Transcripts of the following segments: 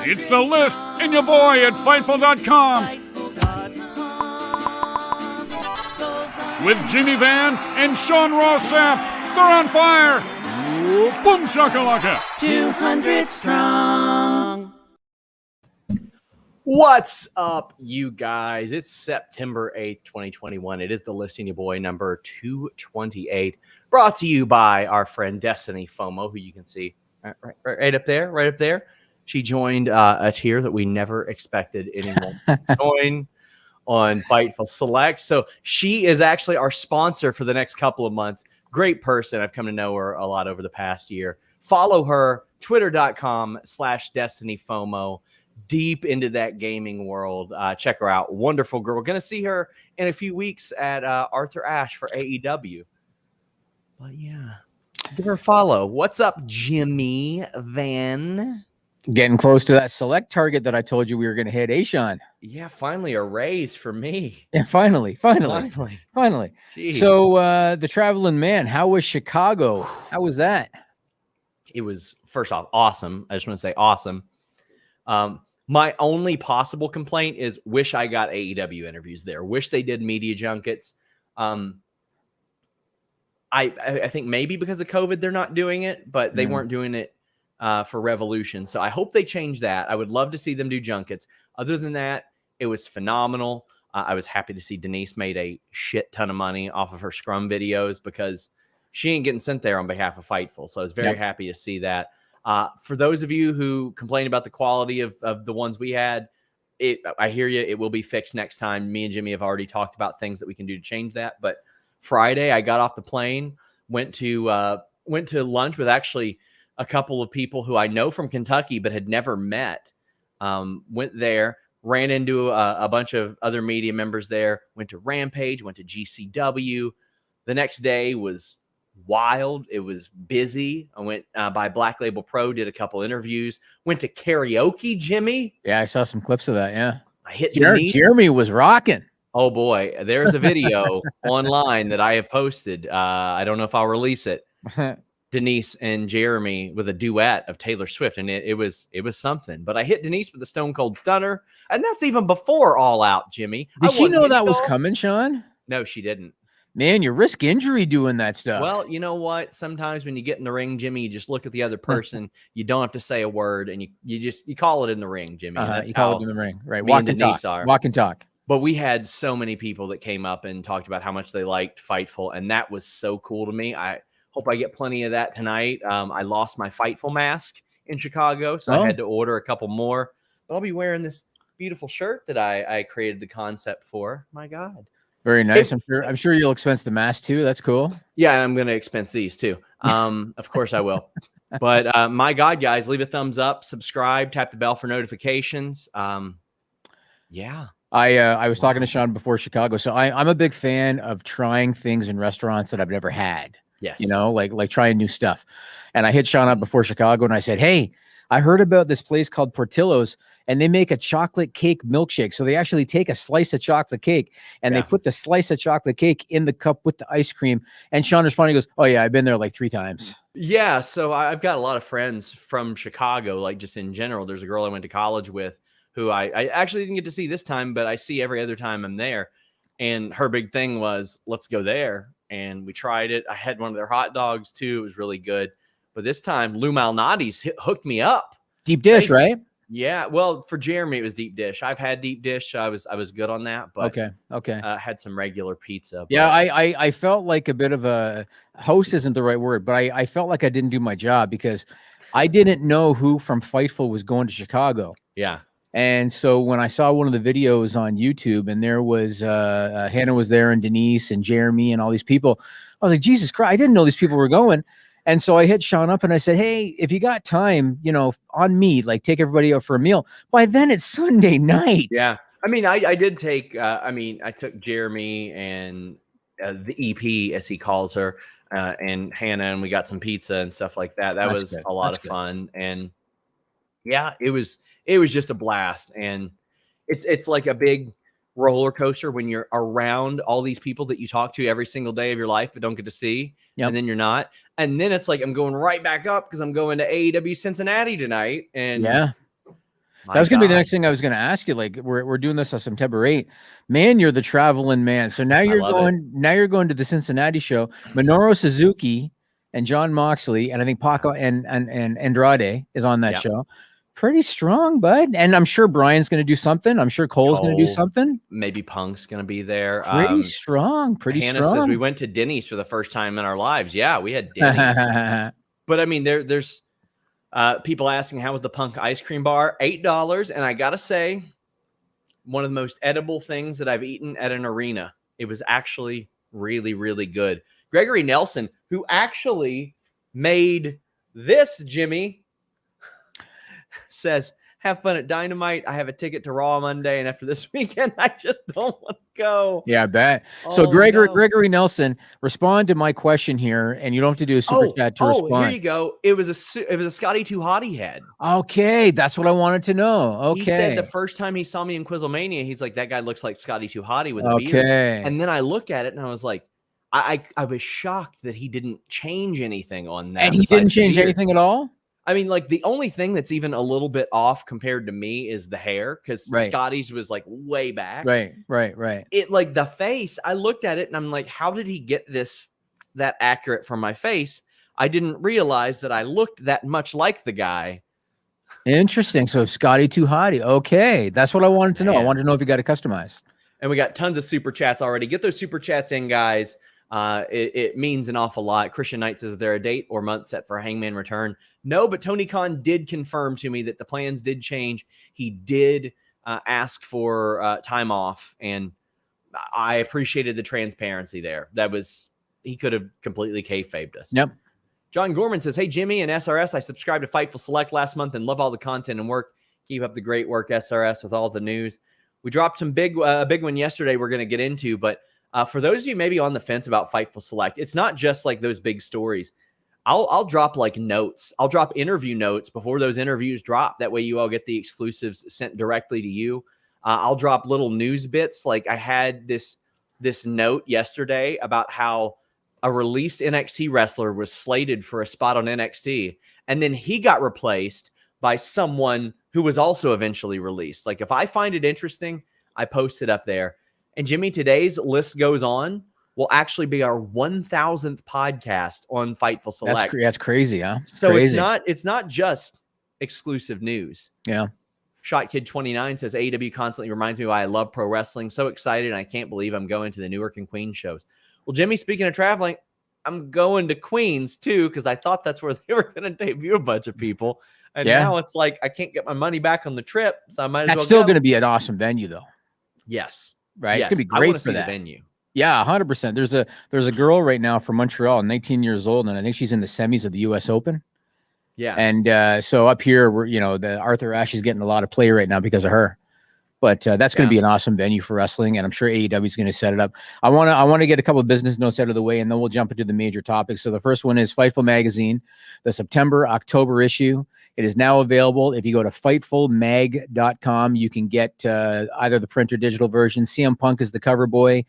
It's The List and your boy at Fightful.com. With Jimmy Van and Sean Ross Sapp. They're on fire. Boom shakalaka. 200 strong. What's up, you guys? It's September 8th, 2021. It is The List and your boy number 228. Brought to you by our friend Destiny FOMO, who you can see right up there. She joined a tier that we never expected anyone to join on Fightful Select. So she is actually our sponsor for the next couple of months. Great person. I've come to know her a lot over the past year. Follow her, twitter.com/DestinyFOMO. Deep into that gaming world. Check her out. Wonderful girl. Going to see her in a few weeks at Arthur Ashe for AEW. But yeah, give her a follow. What's up, Jimmy Van? Getting close to that select target that I told you we were going to hit, Sean? Yeah, finally a raise for me. Yeah, finally. Jeez. So the traveling man, how was Chicago? How was that? It was, first off, awesome. I just want to say awesome. My only possible complaint is wish I got AEW interviews there. Wish they did media junkets. I think maybe because of COVID they're not doing it, but they weren't doing it for Revolution. So I hope they change that. I would love to see them do junkets. Other than that, it was phenomenal. I was happy to see Denise made a shit ton of money off of her Scrum videos because she ain't getting sent there on behalf of Fightful. So I was very happy to see that. For those of you who complain about the quality of the ones we had, I hear you. It will be fixed next time. Me and Jimmy have already talked about things that we can do to change that. But Friday, I got off the plane, went to lunch with actually a couple of people who I know from Kentucky but had never met. Went there, ran into a bunch of other media members there, went to Rampage, went to GCW. The next day was wild. It was busy. I went by Black Label Pro, did a couple interviews, went to karaoke, Jimmy. Yeah, I saw some clips of that. Yeah. I hit Jeremy was rocking. Oh boy, there's a video online that I have posted. I don't know if I'll release it. Denise and Jeremy with a duet of Taylor Swift, and it was something. But I hit Denise with the Stone Cold Stunner, and that's even before All Out, Jimmy. Did she know that was coming, Sean? No, she didn't. Man, you risk injury doing that stuff. Well, you know what? Sometimes when you get in the ring, Jimmy, you just look at the other person. You don't have to say a word, and you call it in the ring, Jimmy. That's you call it in the ring, right? Walk and talk. Walk and talk. But we had so many people that came up and talked about how much they liked Fightful, and that was so cool to me. I hope I get plenty of that tonight. I lost my Fightful mask in Chicago, so I had to order a couple more. But I'll be wearing this beautiful shirt that I created the concept for. My God. Very nice. I'm sure you'll expense the mask too. That's cool. Yeah, I'm going to expense these too. Of course I will. But my God, guys, leave a thumbs up, subscribe, tap the bell for notifications. Yeah. I was talking to Sean before Chicago. So I'm a big fan of trying things in restaurants that I've never had. Yes. You know, like trying new stuff. And I hit Sean up before Chicago and I said, hey, I heard about this place called Portillo's and they make a chocolate cake milkshake. So they actually take a slice of chocolate cake and they put the slice of chocolate cake in the cup with the ice cream. And Sean responded, he goes, oh yeah, I've been there like 3 times. Yeah. So I've got a lot of friends from Chicago, like just in general. There's a girl I went to college with who I actually didn't get to see this time, but I see every other time I'm there. And her big thing was, let's go there. And we tried it. I had one of their hot dogs too. It was really good. But this time, Lou Malnati's hooked me up. Deep dish, right? Yeah. Well, for Jeremy, it was deep dish. I've had deep dish. I was good on that. But okay. Had some regular pizza. But yeah, I felt like a bit of a host isn't the right word, but I felt like I didn't do my job because I didn't know who from Fightful was going to Chicago. Yeah. And so when I saw one of the videos on YouTube and there was Hannah was there and Denise and Jeremy and all these people, I was like, Jesus Christ, I didn't know these people were going. And so I hit Sean up and I said, hey, if you got time, you know, on me, like take everybody out for a meal. By then it's Sunday night. Yeah. I mean, I did take, I took Jeremy and the EP, as he calls her, and Hannah, and we got some pizza and stuff like that. That was a lot of fun. And yeah, it was just a blast. And it's like a big roller coaster when you're around all these people that you talk to every single day of your life, but don't get to see. Yep. And then you're not. And then it's like, I'm going right back up because I'm going to AEW Cincinnati tonight. And My That was going to be the God. next thing I was going to ask you. Like we're doing this on September 8th. Man, you're the traveling man. So now you're going to the Cincinnati show. Minoru Suzuki and John Moxley, and I think Paco and Andrade is on that show. Pretty strong, bud. And I'm sure Brian's going to do something. I'm sure Cole's going to do something. Maybe Punk's going to be there. Pretty strong. Hannah says we went to Denny's for the first time in our lives. Yeah, we had Denny's. But I mean, there's people asking how was the Punk ice cream bar? $8, and I gotta say, one of the most edible things that I've eaten at an arena. It was actually really, really good. Gregory Nelson, who actually made this, Jimmy, says, have fun at Dynamite. I have a ticket to Raw Monday, and after this weekend, I just don't want to go. Yeah, I bet. So Gregory Nelson, respond to my question here, and you don't have to do a super chat to respond. Here you go. It was a Scotty Too Hotty head. Okay, that's what I wanted to know. Okay. He said the first time he saw me in Quizlemania, he's like, that guy looks like Scotty Too Hotty with a beard. And then I look at it, and I was like, I was shocked that he didn't change anything on that. And he didn't change anything at all? I mean, like the only thing that's even a little bit off compared to me is the hair, because Scotty's was like way back. Right. It like the face, I looked at it and I'm like, how did he get that accurate from my face? I didn't realize that I looked that much like the guy. Interesting. So Scotty Too Hotty. Okay. That's what I wanted to know. I wanted to know if you got it customized. And we got tons of super chats already. Get those super chats in, guys. It means an awful lot. Christian Knight says, is there a date or month set for Hangman return? No, but Tony Khan did confirm to me that the plans did change. He did ask for time off, and I appreciated the transparency there. He could have completely kayfabed us. Yep. John Gorman says, hey, Jimmy and SRS, I subscribed to Fightful Select last month and love all the content and work. Keep up the great work, SRS, with all the news. We dropped a big one yesterday we're going to get into, but for those of you maybe on the fence about Fightful Select, it's not just like those big stories. I'll drop like notes. I'll drop interview notes before those interviews drop. That way you all get the exclusives sent directly to you. I'll drop little news bits. Like I had this note yesterday about how a released NXT wrestler was slated for a spot on NXT, and then he got replaced by someone who was also eventually released. Like if I find it interesting, I post it up there. And Jimmy, today's list goes on will actually be our 1000th podcast on Fightful Select. That's crazy, huh? So crazy. It's not just exclusive news. Yeah. Shot Kid 29 says AEW constantly reminds me why I love pro wrestling. So excited, and I can't believe I'm going to the Newark and Queens shows. Well, Jimmy, speaking of traveling, I'm going to Queens too, because I thought that's where they were going to debut a bunch of people. And now it's like I can't get my money back on the trip, so I might as well. That's still going to be an awesome venue, though. Yes. Right. Yes. It's going to be great for that venue. Yeah, 100%. There's a girl right now from Montreal, 19 years old, and I think she's in the semis of the U.S. Open. Yeah. And so up here, the Arthur Ashe is getting a lot of play right now because of her. But that's going to be an awesome venue for wrestling, and I'm sure AEW is going to set it up. I want to get a couple of business notes out of the way, and then we'll jump into the major topics. So the first one is Fightful Magazine, the September-October issue. It is now available. If you go to FightfulMag.com, you can get either the print or digital version. CM Punk is the cover boy.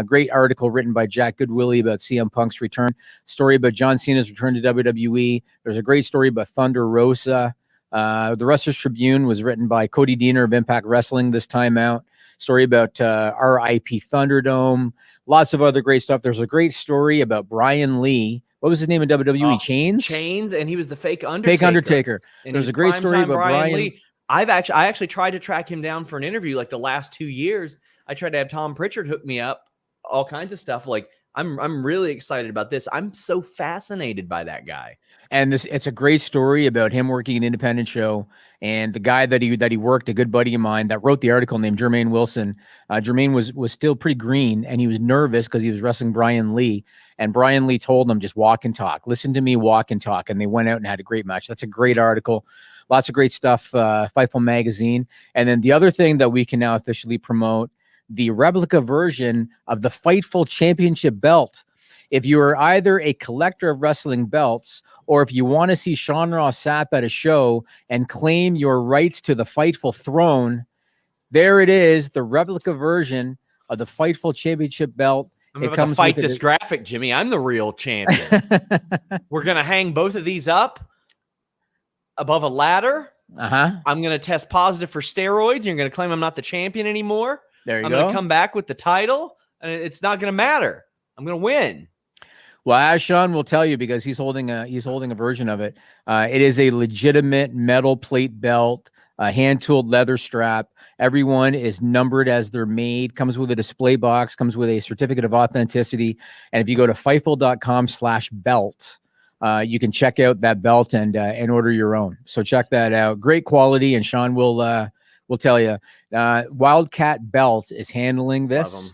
Great article written by Jack Goodwillie about CM Punk's return. Story about John Cena's return to WWE. There's a great story about Thunder Rosa. The Wrestlers Tribune was written by Cody Deaner of Impact Wrestling this time out. Story about RIP Thunderdome. Lots of other great stuff. There's a great story about Brian Lee. What was his name in WWE? Chains, and he was the fake Undertaker. And there's a great story about Brian Lee. I actually tried to track him down for an interview like the last 2 years. I tried to have Tom Pritchard hook me up, all kinds of stuff. Like I'm really excited about this. I'm so fascinated by that guy. And it's a great story about him working an independent show, and the guy that he worked, a good buddy of mine that wrote the article named Jermaine Wilson. Jermaine was still pretty green, and he was nervous because he was wrestling Brian Lee, and Brian Lee told him, just walk and talk. Listen to me, walk and talk. And they went out and had a great match. That's a great article. Lots of great stuff. Fightful Magazine. And then the other thing that we can now officially promote, the replica version of the Fightful Championship belt. If you are either a collector of wrestling belts, or if you want to see Sean Ross Sapp at a show and claim your rights to the Fightful throne, there it is, the replica version of the Fightful Championship belt. I'm about to fight this graphic, Jimmy. I'm the real champion. We're going to hang both of these up above a ladder. I'm going to test positive for steroids. And you're going to claim I'm not the champion anymore. There you I'm go. going to come back with the title, and it's not going to matter. I'm going to win. Well, as Sean will tell you, because he's holding a version of it. It is a legitimate metal plate belt, hand-tooled leather strap. Everyone is numbered as they're made. Comes with a display box. Comes with a certificate of authenticity. And if you go to Fightful.com/belt, you can check out that belt and order your own. So check that out. Great quality, and Sean will tell you. Wildcat Belt is handling this.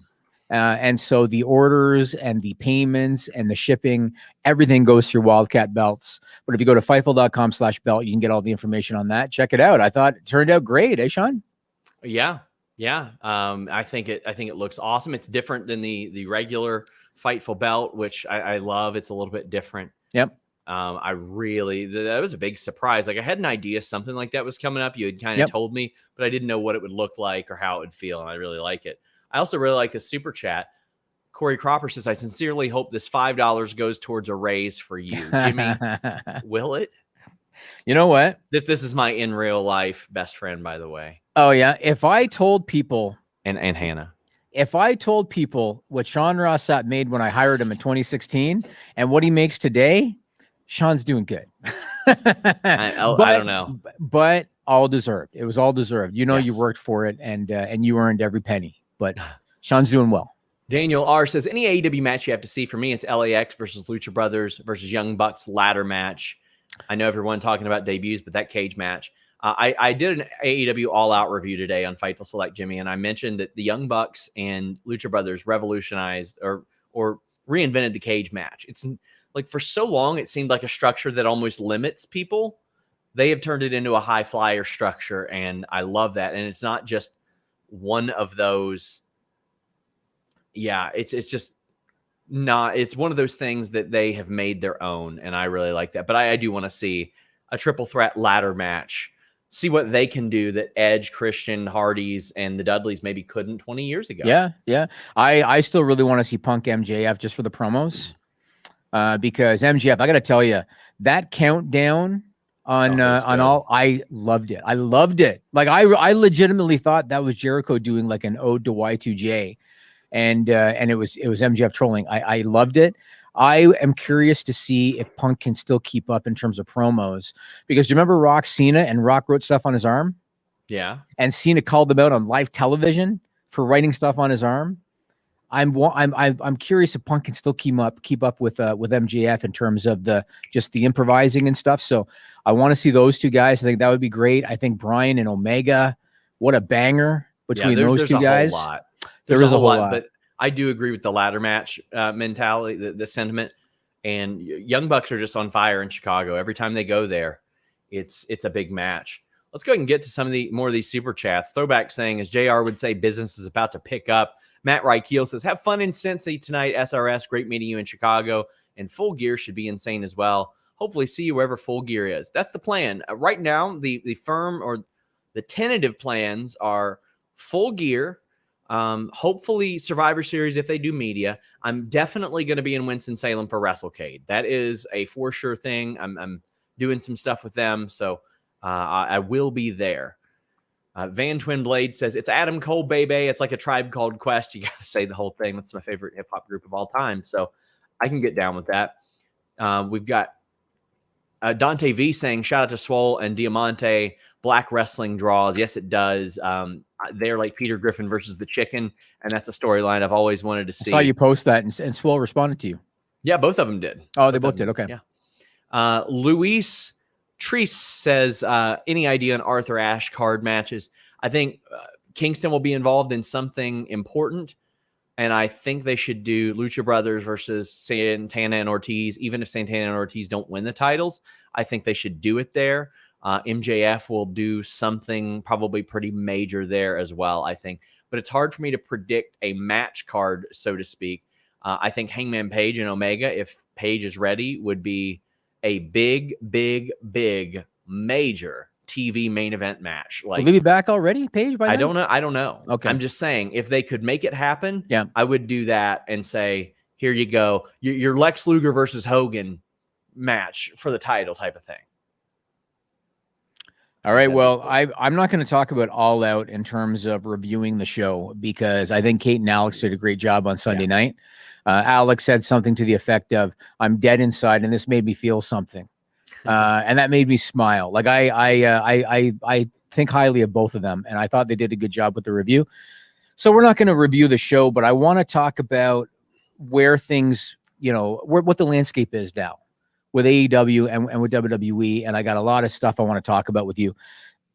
And so the orders and the payments and the shipping, everything goes through Wildcat Belts. But if you go to Fightful.com/belt, you can get all the information on that. Check it out. I thought it turned out great, eh, Sean? Yeah. I think it looks awesome. It's different than the regular Fightful belt, which I love. It's a little bit different. Yep. That was a big surprise. Like, I had an idea something like that was coming up. You had kind of told me, but I didn't know what it would look like or how it would feel. And I really like it. I also really like the super chat. Corey Cropper says, I sincerely hope this $5 goes towards a raise for you. Jimmy, will it? You know what? This is my in real life best friend, by the way. Oh, yeah. If I told people, and Hannah, if I told people what Sean Ross Sapp made when I hired him in 2016 and what he makes today, Sean's doing good. I don't know. But all deserved. It was all deserved. You know, Yes. You worked for it and you earned every penny. But Sean's doing well. Daniel R says, any AEW match you have to see, for me, it's LAX versus Lucha Brothers versus Young Bucks ladder match. I know everyone talking about debuts, but that cage match. I did an AEW All Out review today on Fightful Select, Jimmy, and I mentioned that the Young Bucks and Lucha Brothers revolutionized or reinvented the cage match. It's like, for so long, it seemed like a structure that almost limits people. They have turned it into a high flyer structure, and I love that. And it's not just one of those. Yeah, it's just not. It's one of those things that they have made their own, and I really like that. But I do want to see a triple threat ladder match. See what they can do that Edge, Christian, Hardys, and the Dudleys maybe couldn't 20 years ago. Yeah. I still really want to see Punk MJF just for the promos, because MJF, I got to tell you, that countdown on all, I loved it. I loved it. Like, I legitimately thought that was Jericho doing like an ode to Y2J, and it was MJF trolling. I loved it. I am curious to see if Punk can still keep up in terms of promos, because do you remember Rock Cena, and Rock wrote stuff on his arm? Yeah. And Cena called him out on live television for writing stuff on his arm. I'm curious if Punk can still keep up with MJF in terms of the improvising and stuff. So I want to see those two guys. I think that would be great. I think Bryan and Omega, what a banger between those two guys. There's a whole lot. But I do agree with the ladder match mentality, the sentiment. And Young Bucks are just on fire in Chicago. Every time they go there, it's a big match. Let's go ahead and get to some of more of these super chats. Throwback saying, as JR would say, business is about to pick up. Matt Reichel says, have fun in Cincy tonight, SRS. Great meeting you in Chicago. And Full Gear should be insane as well. Hopefully see you wherever Full Gear is. That's the plan. Right now, the firm or the tentative plans are Full Gear. Hopefully Survivor Series if they do media. I'm definitely going to be in Winston-Salem for WrestleCade. That is a for sure thing. I'm doing some stuff with them, so I will be there. Van Twin Blade says, it's Adam Cole, baby. It's like a Tribe Called Quest. You got to say the whole thing. That's my favorite hip-hop group of all time, so I can get down with that. We've got Dante V saying, shout out to Swole and Diamante. Black wrestling draws. Yes, it does. They're like Peter Griffin versus the Chicken, and that's a storyline I've always wanted to see. I saw you post that, and Swole responded to you. Yeah, both of them did. Oh, they both did. Okay. Yeah. Luis Treese says, any idea on Arthur Ashe card matches? I think Kingston will be involved in something important, and I think they should do Lucha Brothers versus Santana and Ortiz. Even if Santana and Ortiz don't win the titles, I think they should do it there. MJF will do something probably pretty major there as well, I think. But it's hard for me to predict a match card, so to speak. I think Hangman Page and Omega, if Page is ready, would be a big, major TV main event match. Like, will he be back already, Page? By I don't know. Okay. I'm just saying, if they could make it happen, yeah, I would do that and say, here you go. Your Lex Luger versus Hogan match for the title type of thing. All right. Well, I'm not going to talk about All Out in terms of reviewing the show because I think Kate and Alex did a great job on Sunday night. Alex said something to the effect of, "I'm dead inside, and this made me feel something," and that made me smile. Like I think highly of both of them, and I thought they did a good job with the review. So we're not going to review the show, but I want to talk about where things, what the landscape is now with AEW and with WWE. And I got a lot of stuff I want to talk about with you.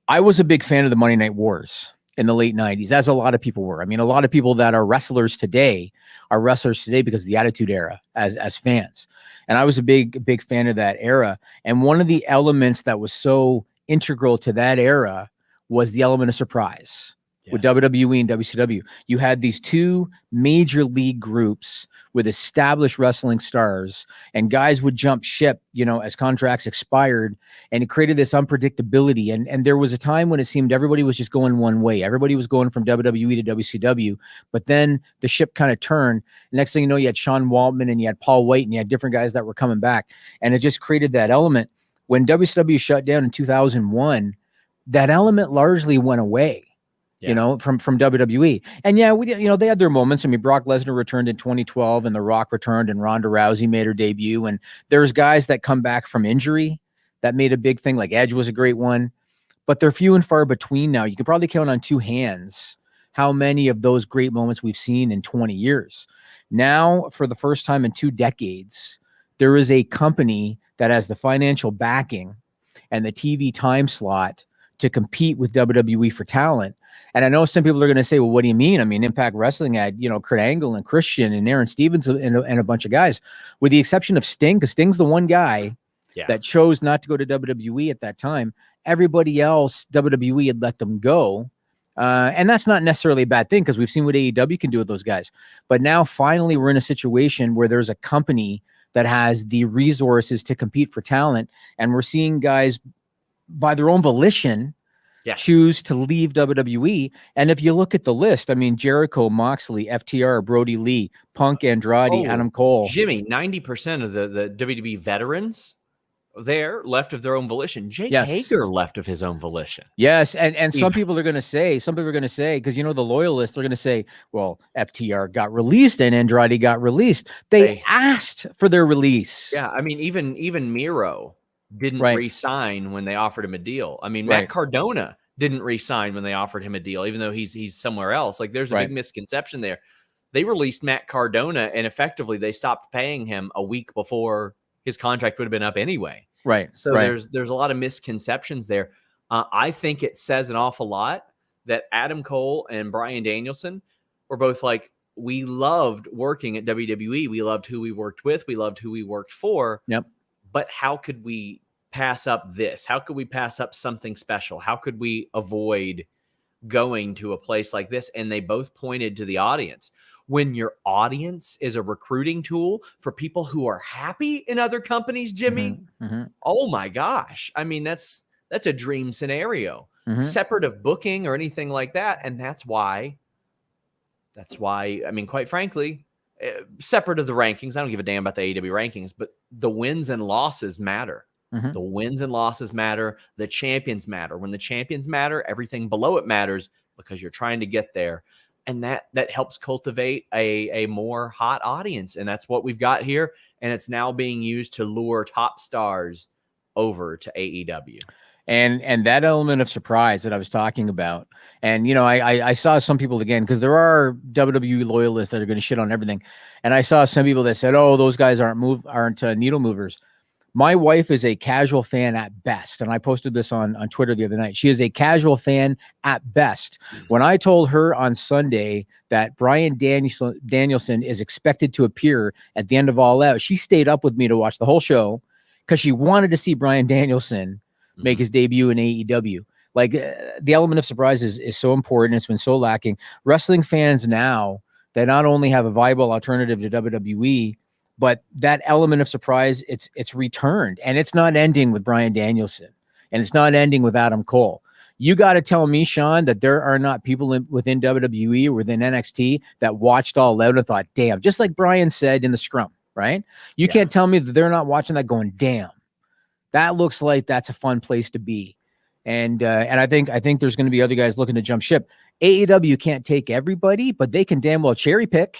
I was a big fan of the Monday Night Wars in the late 90s, as a lot of people were. I mean, a lot of people that are wrestlers today are wrestlers today because of the Attitude Era as fans. And I was a big fan of that era. And one of the elements that was so integral to that era was the element of surprise. With WWE and WCW, you had these two major league groups with established wrestling stars, and guys would jump ship, as contracts expired, and it created this unpredictability. And there was a time when it seemed everybody was just going one way. Everybody was going from WWE to WCW, but then the ship kind of turned. Next thing you know, you had Sean Waltman and you had Paul White and you had different guys that were coming back, and it just created that element. When WCW shut down in 2001, that element largely went away. From WWE. And they had their moments. I mean, Brock Lesnar returned in 2012 and The Rock returned and Ronda Rousey made her debut. And there's guys that come back from injury that made a big thing. Like Edge was a great one, but they're few and far between now. You can probably count on two hands how many of those great moments we've seen in 20 years. Now, for the first time in 2 decades, there is a company that has the financial backing and the TV time slot to compete with WWE for talent. And I know some people are going to say, well, what do you mean? I mean, Impact Wrestling had, Kurt Angle and Christian and Aaron Stevens and a bunch of guys, with the exception of Sting, because Sting's the one guy that chose not to go to WWE at that time. Everybody else, WWE had let them go. And that's not necessarily a bad thing because we've seen what AEW can do with those guys. But now finally we're in a situation where there's a company that has the resources to compete for talent. And we're seeing guys by their own volition choose to leave WWE. And if you look at the list, I mean, Jericho, Moxley, FTR, Brody Lee, Punk, Andrade, Adam Cole. Jimmy, 90% of the WWE veterans there left of their own volition. Jake Hager left of his own volition. Yes. And some people are going to say, because the loyalists are going to say, well, FTR got released and Andrade got released. They asked for their release. Yeah. I mean, even Miro didn't re-sign when they offered him a deal. I mean, Matt Cardona didn't re-sign when they offered him a deal, even though he's somewhere else. Like, there's a big misconception there. They released Matt Cardona, and effectively they stopped paying him a week before his contract would have been up anyway. Right. So there's a lot of misconceptions there. I think it says an awful lot that Adam Cole and Bryan Danielson were both like, we loved working at WWE. We loved who we worked with. We loved who we worked for. Yep. But how could we pass up this? How could we pass up something special? How could we avoid going to a place like this? And they both pointed to the audience. When your audience is a recruiting tool for people who are happy in other companies, Jimmy, oh my gosh. I mean, that's a dream scenario, separate of booking or anything like that. And that's why, I mean, quite frankly, separate of the rankings, I don't give a damn about the AEW rankings, but the wins and losses matter. The wins and losses matter. The champions matter. When the champions matter, everything below it matters because you're trying to get there. And that helps cultivate a more hot audience. And that's what we've got here. And it's now being used to lure top stars over to AEW. And that element of surprise that I was talking about. And, I saw some people again, because there are WWE loyalists that are going to shit on everything. And I saw some people that said, oh, those guys aren't needle movers. My wife is a casual fan at best. And I posted this on Twitter the other night. She is a casual fan at best. When I told her on Sunday that Bryan Danielson is expected to appear at the end of All Out, she stayed up with me to watch the whole show because she wanted to see Bryan Danielson make his debut in AEW. Like, the element of surprise is so important. It's been so lacking. Wrestling fans now, they not only have a viable alternative to WWE, but that element of surprise, it's returned. And it's not ending with Bryan Danielson. And it's not ending with Adam Cole. You got to tell me, Sean, that there are not people within WWE or within NXT that watched All Out and thought, damn, just like Brian said in the scrum, right? You can't tell me that they're not watching that going, damn, that looks like that's a fun place to be. And I think there's going to be other guys looking to jump ship. AEW can't take everybody, but they can damn well cherry pick.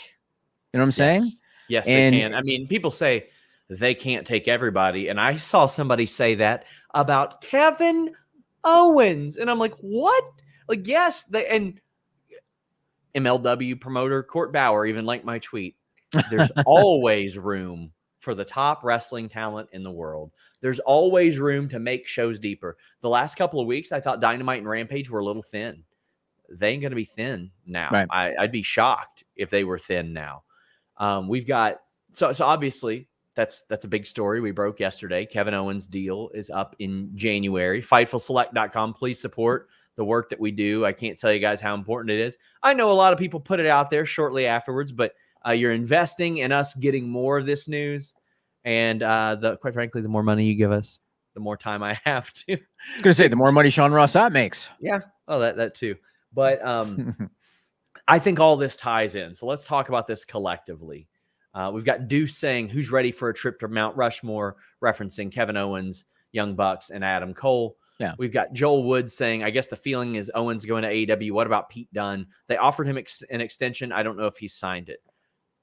You know what I'm saying? Yes, they can. I mean, people say they can't take everybody, and I saw somebody say that about Kevin Owens, and I'm like, what? Like, yes, and MLW promoter Court Bauer even liked my tweet. There's always room for the top wrestling talent in the world. There's always room to make shows deeper. The last couple of weeks, I thought Dynamite and Rampage were a little thin. They ain't going to be thin now. Right. I'd be shocked if they were thin now. We've got so obviously that's a big story we broke yesterday. Kevin Owens' deal is up in January. Fightfulselect.com. Please support the work that we do. I can't tell you guys how important it is. I know a lot of people put it out there shortly afterwards, but you're investing in us getting more of this news. And quite frankly, the more money you give us, the more time I have to. I was going to say, the more money Sean Ross Sapp makes. Yeah. Oh, that too. But I think all this ties in. So let's talk about this collectively. We've got Deuce saying, who's ready for a trip to Mount Rushmore, referencing Kevin Owens, Young Bucks, and Adam Cole. Yeah. We've got Joel Wood saying, I guess the feeling is Owens going to AEW. What about Pete Dunne? They offered him an extension. I don't know if he signed it.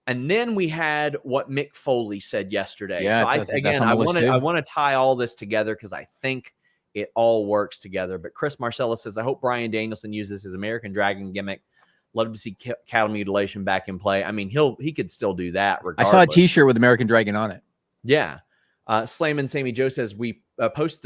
And then we had what Mick Foley said yesterday. Yeah, so I want to tie all this together because I think it all works together. But Chris Marcellus says, I hope Bryan Danielson uses his American Dragon gimmick. Love to see cattle mutilation back in play. I mean, he could still do that regardless. I saw a T-shirt with American Dragon on it. Yeah. Slayman Sammy Joe says, we post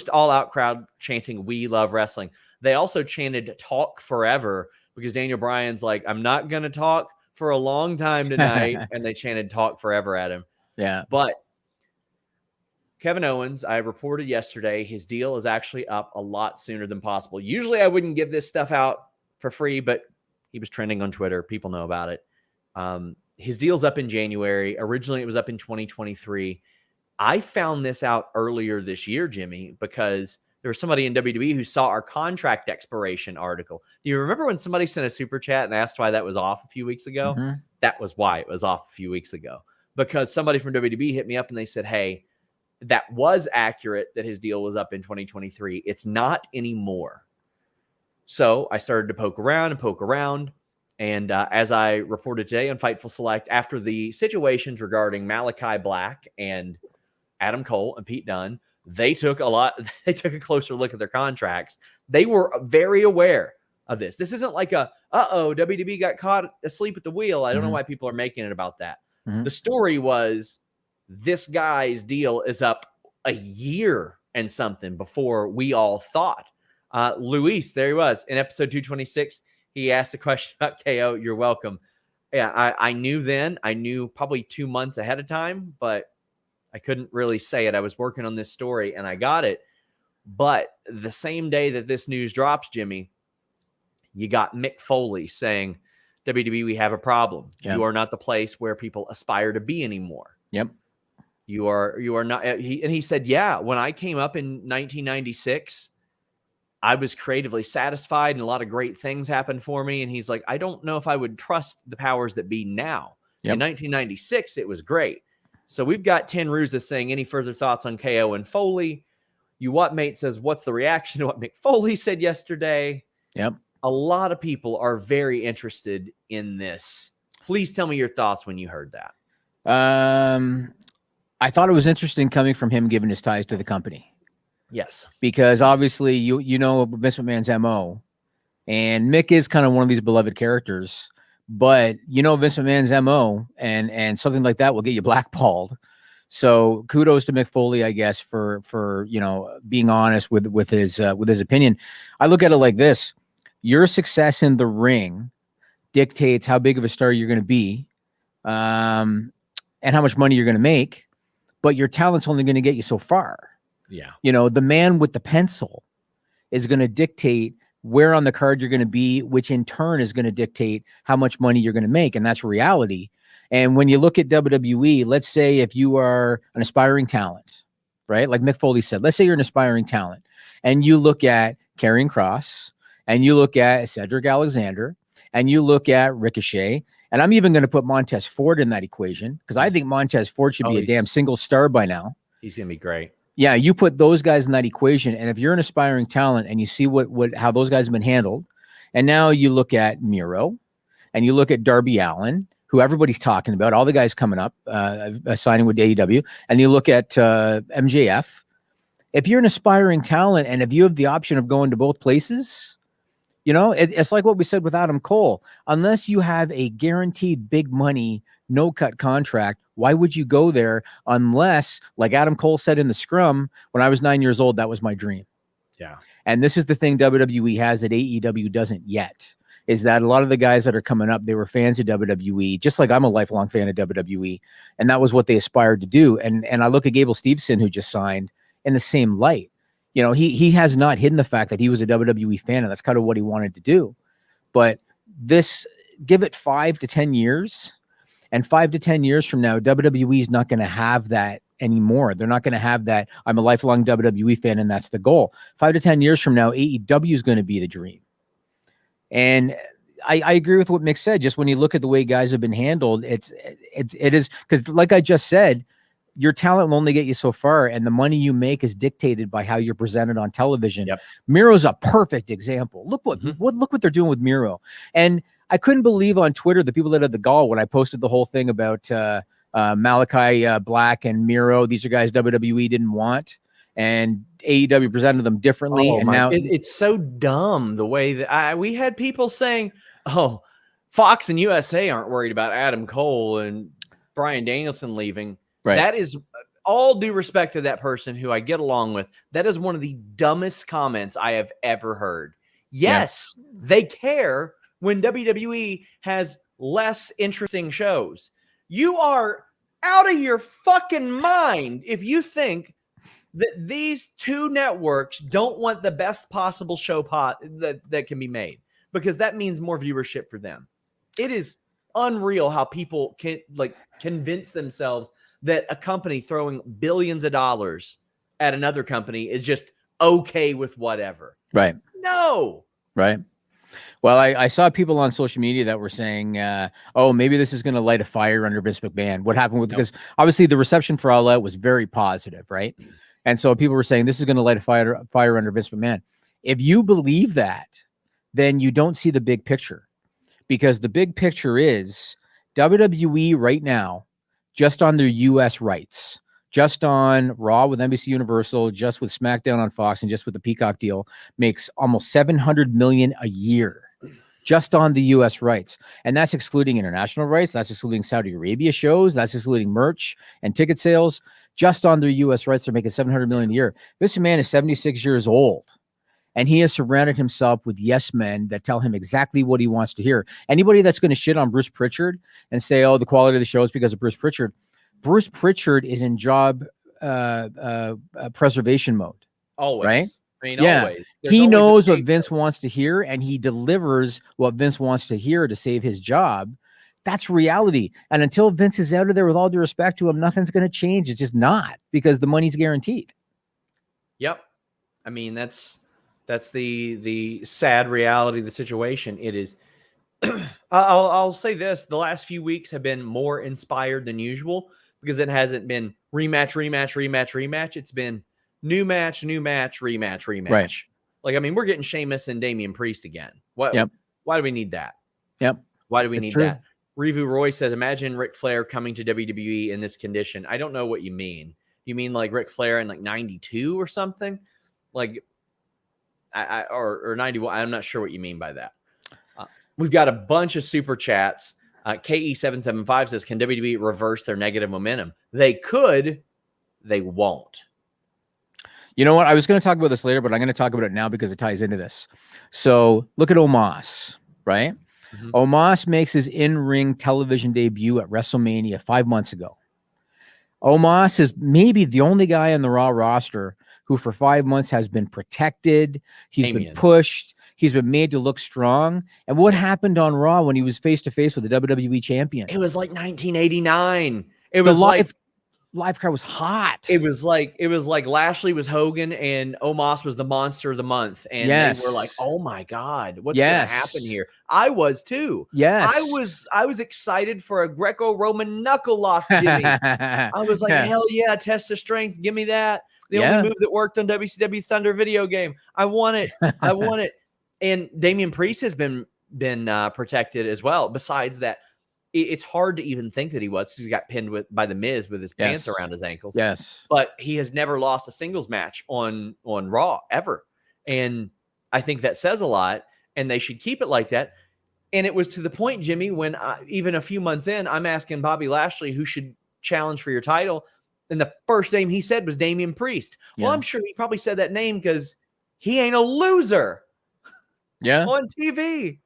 All Out crowd chanting, we love wrestling. They also chanted talk forever because Daniel Bryan's like, I'm not going to talk for a long time tonight. And they chanted talk forever at him. Yeah. But Kevin Owens, I reported yesterday, his deal is actually up a lot sooner than possible. Usually I wouldn't give this stuff out for free, but he was trending on Twitter. People know about it. His deal's up in January. Originally, it was up in 2023. I found this out earlier this year, Jimmy, because there was somebody in WWE who saw our contract expiration article. Do you remember when somebody sent a super chat and asked why that was off a few weeks ago? Mm-hmm. That was why it was off a few weeks ago. Because somebody from WWE hit me up and they said, hey, that was accurate that his deal was up in 2023. It's not anymore. So I started to poke around. And as I reported today on Fightful Select, after the situations regarding Malachi Black and Adam Cole and Pete Dunne, they took a closer look at their contracts. They were very aware of this. This isn't like WWE got caught asleep at the wheel. I don't know why people are making it about that. Mm-hmm. The story was this guy's deal is up a year and something before we all thought. Luis, there he was in episode 226. He asked a question about KO. You're welcome. Yeah, I knew then. I knew probably 2 months ahead of time, but I couldn't really say it. I was working on this story and I got it. But the same day that this news drops, Jimmy, you got Mick Foley saying, WWE, we have a problem. Yep. You are not the place where people aspire to be anymore. Yep. You are not. He said, yeah, when I came up in 1996, I was creatively satisfied and a lot of great things happened for me. And he's like, I don't know if I would trust the powers that be now. Yep. In 1996, it was great. So we've got Ten Ruza saying, any further thoughts on KO and Foley? You What Mate says, what's the reaction to what Mick Foley said yesterday? Yep. A lot of people are very interested in this. Please tell me your thoughts when you heard that. I thought it was interesting coming from him, given his ties to the company. Yes. Because obviously you know Vince McMahon's MO, and Mick is kind of one of these beloved characters, but you know Vince McMahon's MO and something like that will get you blackballed. So kudos to Mick Foley, I guess, for being honest with his opinion. I look at it like this: your success in the ring dictates how big of a star you're going to be, and how much money you're going to make, but your talent's only going to get you so far. Yeah. The man with the pencil is going to dictate where on the card you're going to be, which in turn is going to dictate how much money you're going to make. And that's reality. And when you look at WWE, let's say if you are an aspiring talent, right? Like Mick Foley said, let's say you're an aspiring talent and you look at Karrion Kross and you look at Cedric Alexander and you look at Ricochet. And I'm even going to put Montez Ford in that equation because I think Montez Ford should be a damn single star by now. He's going to be great. Yeah, you put those guys in that equation, and if you're an aspiring talent and you see how those guys have been handled, and now you look at Miro, and you look at Darby Allin, who everybody's talking about, all the guys coming up, signing with AEW, and you look at MJF. If you're an aspiring talent, and if you have the option of going to both places, you know, it's like what we said with Adam Cole. Unless you have a guaranteed big money, no cut contract, why would you go there? Unless, like Adam Cole said in the scrum, when I was 9 years old, that was my dream. Yeah. And this is the thing WWE has that AEW doesn't yet, is that a lot of the guys that are coming up, they were fans of WWE, just like I'm a lifelong fan of WWE. And that was what they aspired to do. And I look at Gable Steveson, who just signed, in the same light. You know, he has not hidden the fact that he was a WWE fan, and that's kind of what he wanted to do. But give it 5 to 10 years, and 5 to 10 years from now, WWE is not going to have that anymore. They're not going to have that, I'm a lifelong WWE fan, and that's the goal. 5 to 10 years from now, AEW is going to be the dream. And I agree with what Mick said. Just when you look at the way guys have been handled, it is, because like I just said, your talent will only get you so far, and the money you make is dictated by how you're presented on television. Yep. Miro's a perfect example. Look what they're doing with Miro. And I couldn't believe on Twitter the people that had the gall when I posted the whole thing about Malachi Black and Miro. These are guys WWE didn't want, and AEW presented them differently. Oh, and now it's so dumb the way that we had people saying, "Oh, Fox and USA aren't worried about Adam Cole and Bryan Danielson leaving." Right. That is, all due respect to that person who I get along with, that is one of the dumbest comments I have ever heard. Yes, they care when WWE has less interesting shows. You are out of your fucking mind if you think that these two networks don't want the best possible show that can be made, because that means more viewership for them. It is unreal how people can convince themselves that a company throwing billions of dollars at another company is just okay with whatever. Right. No. Right. Well, I saw people on social media that were saying, oh, maybe this is going to light a fire under Vince McMahon. What happened with, because obviously the reception for All Out was very positive, right? And so people were saying this is going to light a fire under Vince McMahon. If you believe that, then you don't see the big picture, because the big picture is WWE right now, just on their US rights, just on Raw with NBC Universal, just with SmackDown on Fox, and just with the Peacock deal, makes almost $700 million a year just on the US rights. And that's excluding international rights. That's excluding Saudi Arabia shows. That's excluding merch and ticket sales. Just on their US rights, they're making $700 million a year. This man is 76 years old, and he has surrounded himself with yes men that tell him exactly what he wants to hear. Anybody that's going to shit on Bruce Pritchard and say, oh, the quality of the show is because of Bruce Pritchard is in job preservation mode. Always. Right? I mean, yeah. always. He knows what Vince wants to hear, and he delivers what Vince wants to hear to save his job. That's reality. And until Vince is out of there, with all due respect to him, nothing's going to change. It's just not, because the money's guaranteed. Yep. I mean, that's the sad reality of the situation. It is. I'll say this: the last few weeks have been more inspired than usual, because it hasn't been rematch. It's been new match, rematch. Right. Like, I mean, we're getting Sheamus and Damian Priest again. What? Yep. Why do we need that? Yep. Why do we need that? Revu Roy says, imagine Ric Flair coming to WWE in this condition. I don't know what you mean. You mean like Ric Flair in like 92 or something? Like, or 91. I'm not sure what you mean by that. We've got a bunch of super chats. KE775 says, can WWE reverse their negative momentum? They could. They won't. You know what? I was going to talk about this later, but I'm going to talk about it now because it ties into this. So look at Omos, right? Mm-hmm. Omos makes his in-ring television debut at WrestleMania 5 months ago. Omos is maybe the only guy on the Raw roster who for 5 months has been protected. He's been pushed. He's been made to look strong. And what happened on Raw when he was face-to-face with the WWE champion? It was like 1989. It was like live card was hot. It was like Lashley was Hogan and Omos was the monster of the month. And they were like, oh my God, what's going to happen here? I was too. Yes. I was excited for a Greco-Roman knuckle lock, Jimmy. I was like, hell yeah, test of strength. Give me that. The only move that worked on WCW Thunder video game. I want it. I want it. And Damian Priest has been protected as well. Besides that, it's hard to even think that he was. He got pinned by the Miz with his pants around his ankles. Yes, but he has never lost a singles match on Raw ever, and I think that says a lot. And they should keep it like that. And it was to the point, Jimmy, when even a few months in, I'm asking Bobby Lashley who should challenge for your title, and the first name he said was Damian Priest. Well, I'm sure he probably said that name because he ain't a loser. On TV.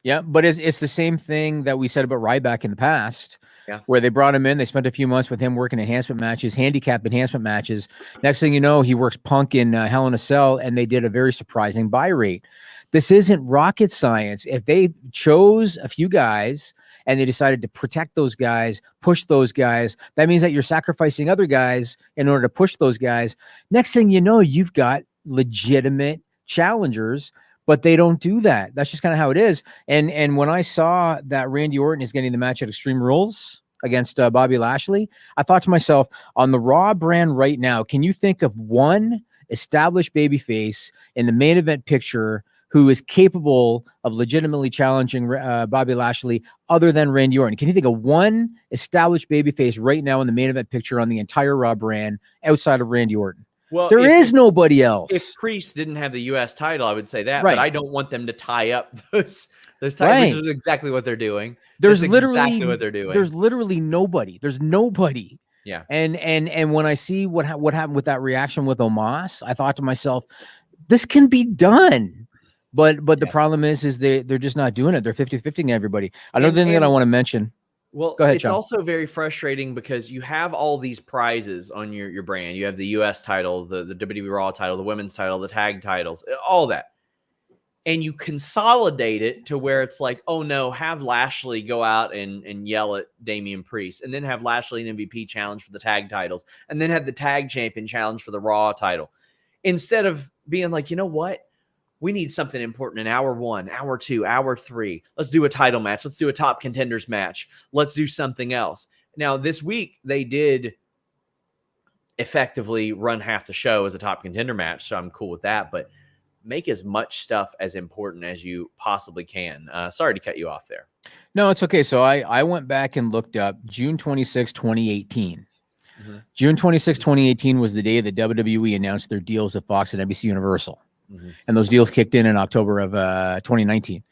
Yeah, but it's the same thing that we said about Ryback in the past, where they brought him in. They spent a few months with him working enhancement matches, handicap enhancement matches. Next thing you know, he works Punk in Hell in a Cell, and they did a very surprising buy rate. This isn't rocket science. If they chose a few guys and they decided to protect those guys, push those guys, that means that you're sacrificing other guys in order to push those guys. Next thing you know, you've got legitimate challengers. But they don't do that. That's just kind of how it is. And when I saw that Randy Orton is getting the match at Extreme Rules against Bobby Lashley, I thought to myself, on the Raw brand right now, can you think of one established babyface in the main event picture who is capable of legitimately challenging Bobby Lashley other than Randy Orton? Can you think of one established babyface right now in the main event picture on the entire Raw brand outside of Randy Orton? Well, there is nobody else. If Priest didn't have the U.S. title, I would say that. But I don't want them to tie up those titles, which is exactly what they're doing. That's exactly what they're doing. There's literally nobody. There's nobody. Yeah. And when I see what happened with that reaction with Omos, I thought to myself, this can be done. But the problem is they're just not doing it. They're 50-50ing everybody. Another thing that I want to mention. Well, go ahead, it's Sean. also very frustrating because you have all these prizes on your brand. You have the U.S. title, the WWE Raw title, the women's title, the tag titles, all that. And you consolidate it to where it's like, oh, no, have Lashley go out and yell at Damian Priest, and then have Lashley an MVP challenge for the tag titles, and then have the tag champion challenge for the Raw title. Instead of being like, you know what? We need something important in hour 1, hour 2, hour 3. Let's do a title match. Let's do a top contenders match. Let's do something else. Now, this week, they did effectively run half the show as a top contender match, so I'm cool with that. But make as much stuff as important as you possibly can. Sorry to cut you off there. No, it's okay. So I went back and looked up June 26, 2018. Mm-hmm. June 26, 2018 was the day that WWE announced their deals with Fox and NBC Universal. Mm-hmm. And those deals kicked in October of 2019.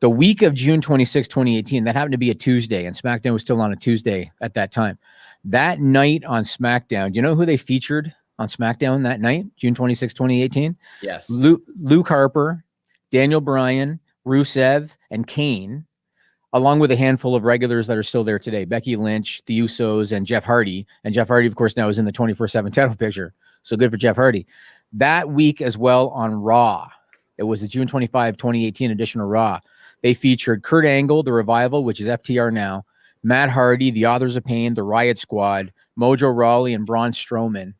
The week of June 26, 2018, that happened to be a Tuesday, and SmackDown was still on a Tuesday at that time. That night on SmackDown, do you know who they featured on SmackDown that night, June 26, 2018? Yes. Luke Harper, Daniel Bryan, Rusev, and Kane, along with a handful of regulars that are still there today, Becky Lynch, the Usos, and Jeff Hardy. And Jeff Hardy, of course, now is in the 24/7 title picture. So good for Jeff Hardy. That week as well on Raw, it was the June 25, 2018 edition of Raw. They featured Kurt Angle, The Revival, which is FTR now, Matt Hardy, The Authors of Pain, The Riot Squad, Mojo Rawley, and Braun Strowman,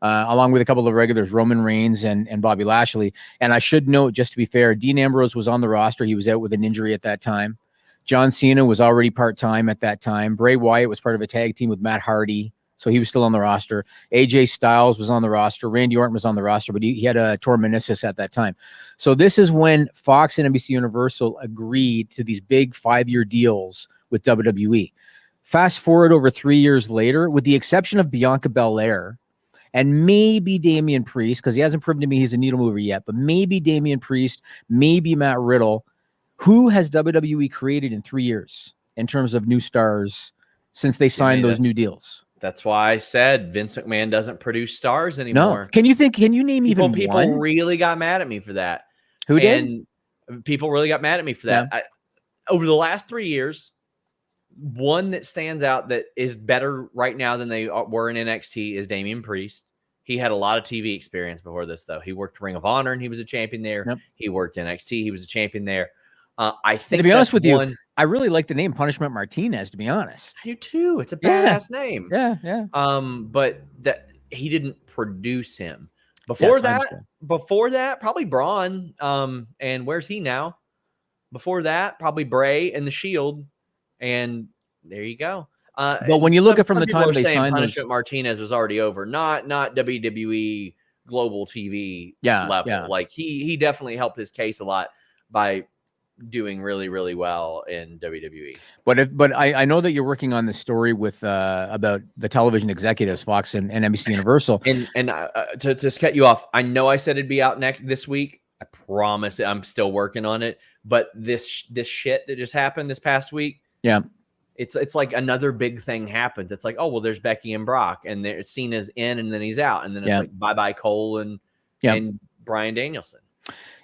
along with a couple of regulars, Roman Reigns and Bobby Lashley. And I should note, just to be fair, Dean Ambrose was on the roster. He was out with an injury at that time. John Cena was already part-time at that time. Bray Wyatt was part of a tag team with Matt Hardy, so he was still on the roster. AJ Styles was on the roster. Randy Orton was on the roster, but he had a torn meniscus at that time. So this is when Fox and NBC Universal agreed to these big 5-year deals with WWE. Fast forward over 3 years later, with the exception of Bianca Belair and maybe Damian Priest, because he hasn't proven to me he's a needle mover yet, but maybe Damian Priest, maybe Matt Riddle, who has WWE created in 3 years in terms of new stars since they signed those new deals? That's why I said Vince McMahon doesn't produce stars anymore. No. Can you name even people one? really got mad at me for that. Who did? People really got mad at me for that. Yeah. Over the last 3 years, one that stands out that is better right now than they were in NXT is Damian Priest. He had a lot of TV experience before this, though. He worked Ring of Honor, and he was a champion there. Yep. He worked NXT. He was a champion there. I think, to be honest with you, I really like the name Punishment Martinez, to be honest. I do too. It's a badass name. Yeah. But that he didn't produce him. Before that, probably Braun. And where's he now? Before that, probably Bray and the Shield. And there you go. But when you look at from the time they signed Punishment Martinez was already over, not WWE global TV level. Like he definitely helped his case a lot by doing really, really well in WWE. But I know that you're working on this story with about the television executives, Fox and NBC Universal. And to just cut you off, I know I said it'd be out this week. I promise I'm still working on it. But this shit that just happened this past week, it's like another big thing happens. It's like, oh well, there's Becky and Brock, and they're seen as in, and then he's out, and then it's like bye Cole and Bryan Danielson.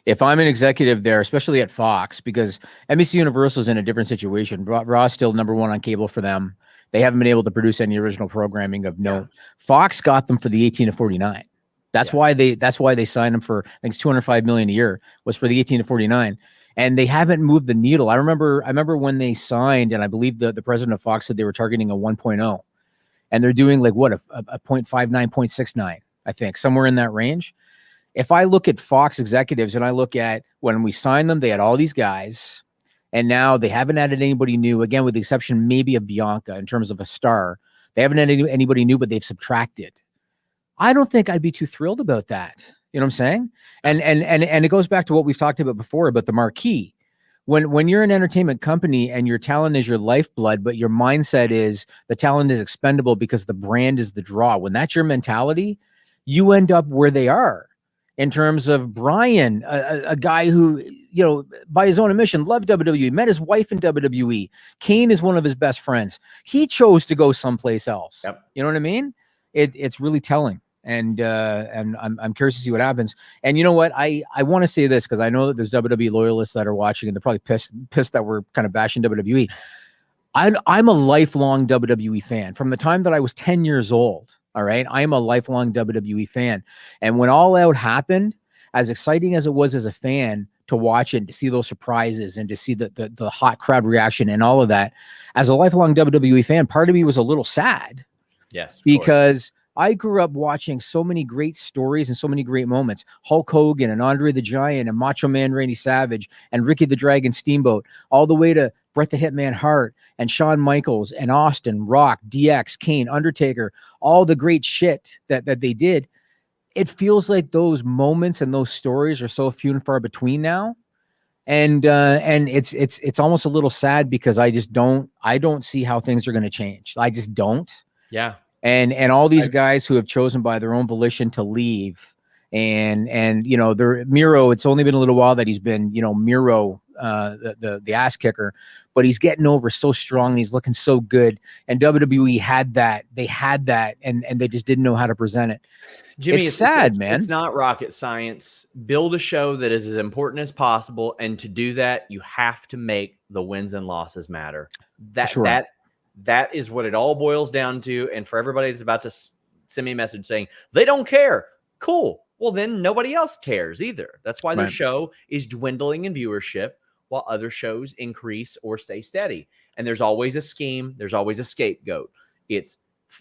If I'm an executive there, especially at Fox, because NBC Universal is in a different situation. Raw's still number one on cable for them. They haven't been able to produce any original programming of note. Fox got them for the 18 to 49. That's why they signed them for, I think it's $205 million a year, was for the 18 to 49. And they haven't moved the needle. I remember when they signed, and I believe the president of Fox said they were targeting a 1.0. And they're doing like what, a 0.59, 0.69, I think, somewhere in that range. If I look at Fox executives and I look at when we signed them, they had all these guys, and now they haven't added anybody new, again, with the exception maybe of Bianca in terms of a star. They haven't added anybody new, but they've subtracted. I don't think I'd be too thrilled about that. You know what I'm saying? And it goes back to what we've talked about before about the marquee. When you're an entertainment company and your talent is your lifeblood, but your mindset is the talent is expendable because the brand is the draw. When that's your mentality, you end up where they are. In terms of Bryan, a guy who, you know, by his own admission, loved WWE, met his wife in WWE. Kane is one of his best friends. He chose to go someplace else. You know what I mean? It's really telling. And I'm curious to see what happens. And you know what? I want to say this because I know that there's WWE loyalists that are watching and they're probably pissed that we're kind of bashing WWE. I'm a lifelong WWE fan. From the time that I was 10 years old, all right, I'm a lifelong WWE fan. And when All Out happened, as exciting as it was as a fan to watch it, to see those surprises and to see the hot crowd reaction and all of that, as a lifelong WWE fan, part of me was a little sad. Yes, because I grew up watching so many great stories and so many great moments. Hulk Hogan and Andre the Giant and Macho Man Randy Savage and Ricky the Dragon Steamboat, all the way to Bret the Hitman Hart and Shawn Michaels and Austin, Rock, DX, Kane, Undertaker, all the great shit that they did. It feels like those moments and those stories are so few and far between now. And it's almost a little sad because I don't see how things are going to change. I just don't. Yeah. And all these guys who have chosen by their own volition to leave, and you know, Miro, it's only been a little while that he's been, you know, Miro, the ass kicker, but he's getting over so strong and he's looking so good. And WWE had that, and they just didn't know how to present it. Jimmy, it's sad, man. It's not rocket science. Build a show that is as important as possible, and to do that, you have to make the wins and losses matter. That is what it all boils down to. And for everybody that's about to send me a message saying they don't care, cool. Well, then nobody else cares either. That's why their show is dwindling in viewership while other shows increase or stay steady. And there's always a scheme. There's always a scapegoat. It's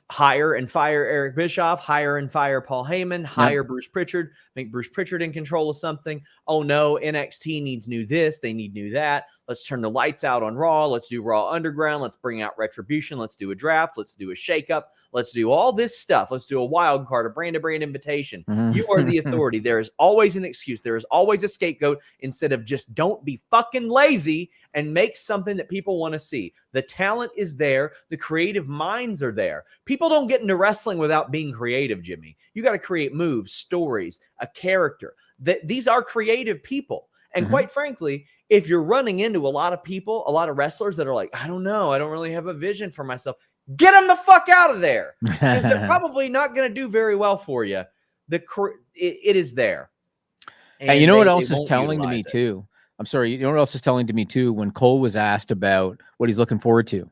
hire and fire Eric Bischoff, hire and fire Paul Heyman, hire Bruce Pritchard, make Bruce Pritchard in control of something. Oh no, NXT needs new this, they need new that. Let's turn the lights out on Raw. Let's do Raw Underground. Let's bring out Retribution. Let's do a draft. Let's do a shakeup. Let's do all this stuff. Let's do a wild card, a brand-to-brand invitation. You are the authority. There is always an excuse. There is always a scapegoat instead of just don't be fucking lazy and make something that people want to see. The talent is there. The creative minds are there. People don't get into wrestling without being creative, Jimmy. You got to create moves, stories, a character. These are creative people. And quite frankly, if you're running into a lot of people, a lot of wrestlers that are like, I don't know, I don't really have a vision for myself, get them the fuck out of there. Because they're probably not going to do very well for you. It is there. And you know what else is telling to me too? I'm sorry. You know what else is telling to me too? When Cole was asked about what he's looking forward to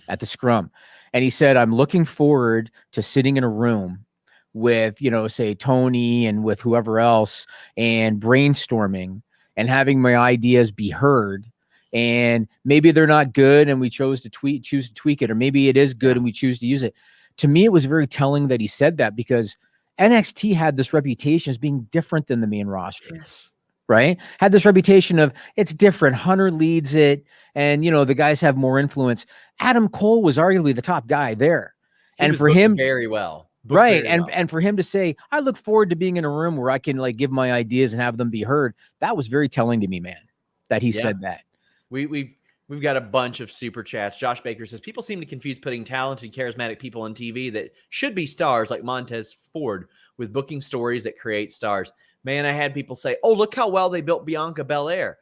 at the scrum, and he said, I'm looking forward to sitting in a room with, you know, say Tony and with whoever else and brainstorming and having my ideas be heard. And maybe they're not good and we choose to tweak it, or maybe it is good and we choose to use it. To me, it was very telling that he said that because NXT had this reputation as being different than the main roster. Yes. right? Had this reputation of it's different. Hunter leads it, and the guys have more influence. Adam Cole was arguably the top guy there, and for him, very well, right? And for him to say, I look forward to being in a room where I can like give my ideas and have them be heard. That was very telling to me, man. That he said that. We've got a bunch of super chats. Josh Baker says people seem to confuse putting talented, charismatic people on TV that should be stars like Montez Ford with booking stories that create stars. Man, I had people say, oh, look how well they built Bianca Belair.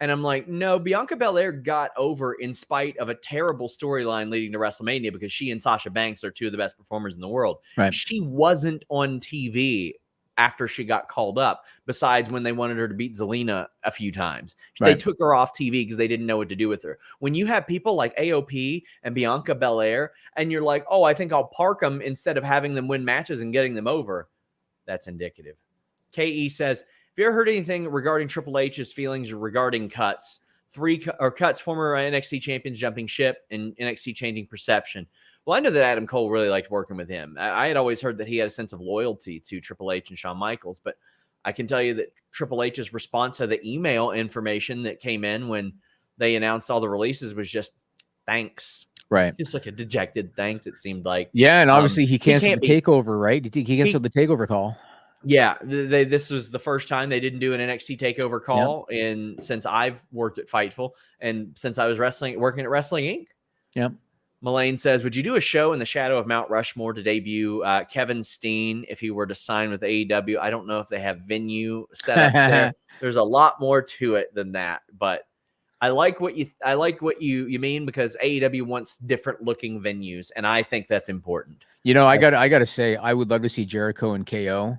And I'm like, no, Bianca Belair got over in spite of a terrible storyline leading to WrestleMania because she and Sasha Banks are two of the best performers in the world. Right. She wasn't on TV after she got called up, besides when they wanted her to beat Zelina a few times. They took her off TV because they didn't know what to do with her. When you have people like AOP and Bianca Belair, and you're like, oh, I think I'll park them instead of having them win matches and getting them over, that's indicative. KE says, have you ever heard anything regarding Triple H's feelings regarding cuts? Cuts, former NXT champions jumping ship and NXT changing perception. Well, I know that Adam Cole really liked working with him. I had always heard that he had a sense of loyalty to Triple H and Shawn Michaels, but I can tell you that Triple H's response to the email information that came in when they announced all the releases was just thanks. Right. Just like a dejected thanks, it seemed like. Yeah, and obviously he canceled the takeover, right? He canceled the takeover call. Yeah, this was the first time they didn't do an NXT takeover call since I've worked at Fightful and since I was working at Wrestling Inc. Yep. Mullane says, would you do a show in the shadow of Mount Rushmore to debut Kevin Steen if he were to sign with AEW? I don't know if they have venue setups there. There's a lot more to it than that, but I like what you mean because AEW wants different looking venues, and I think that's important. I got to say, I would love to see Jericho and KO.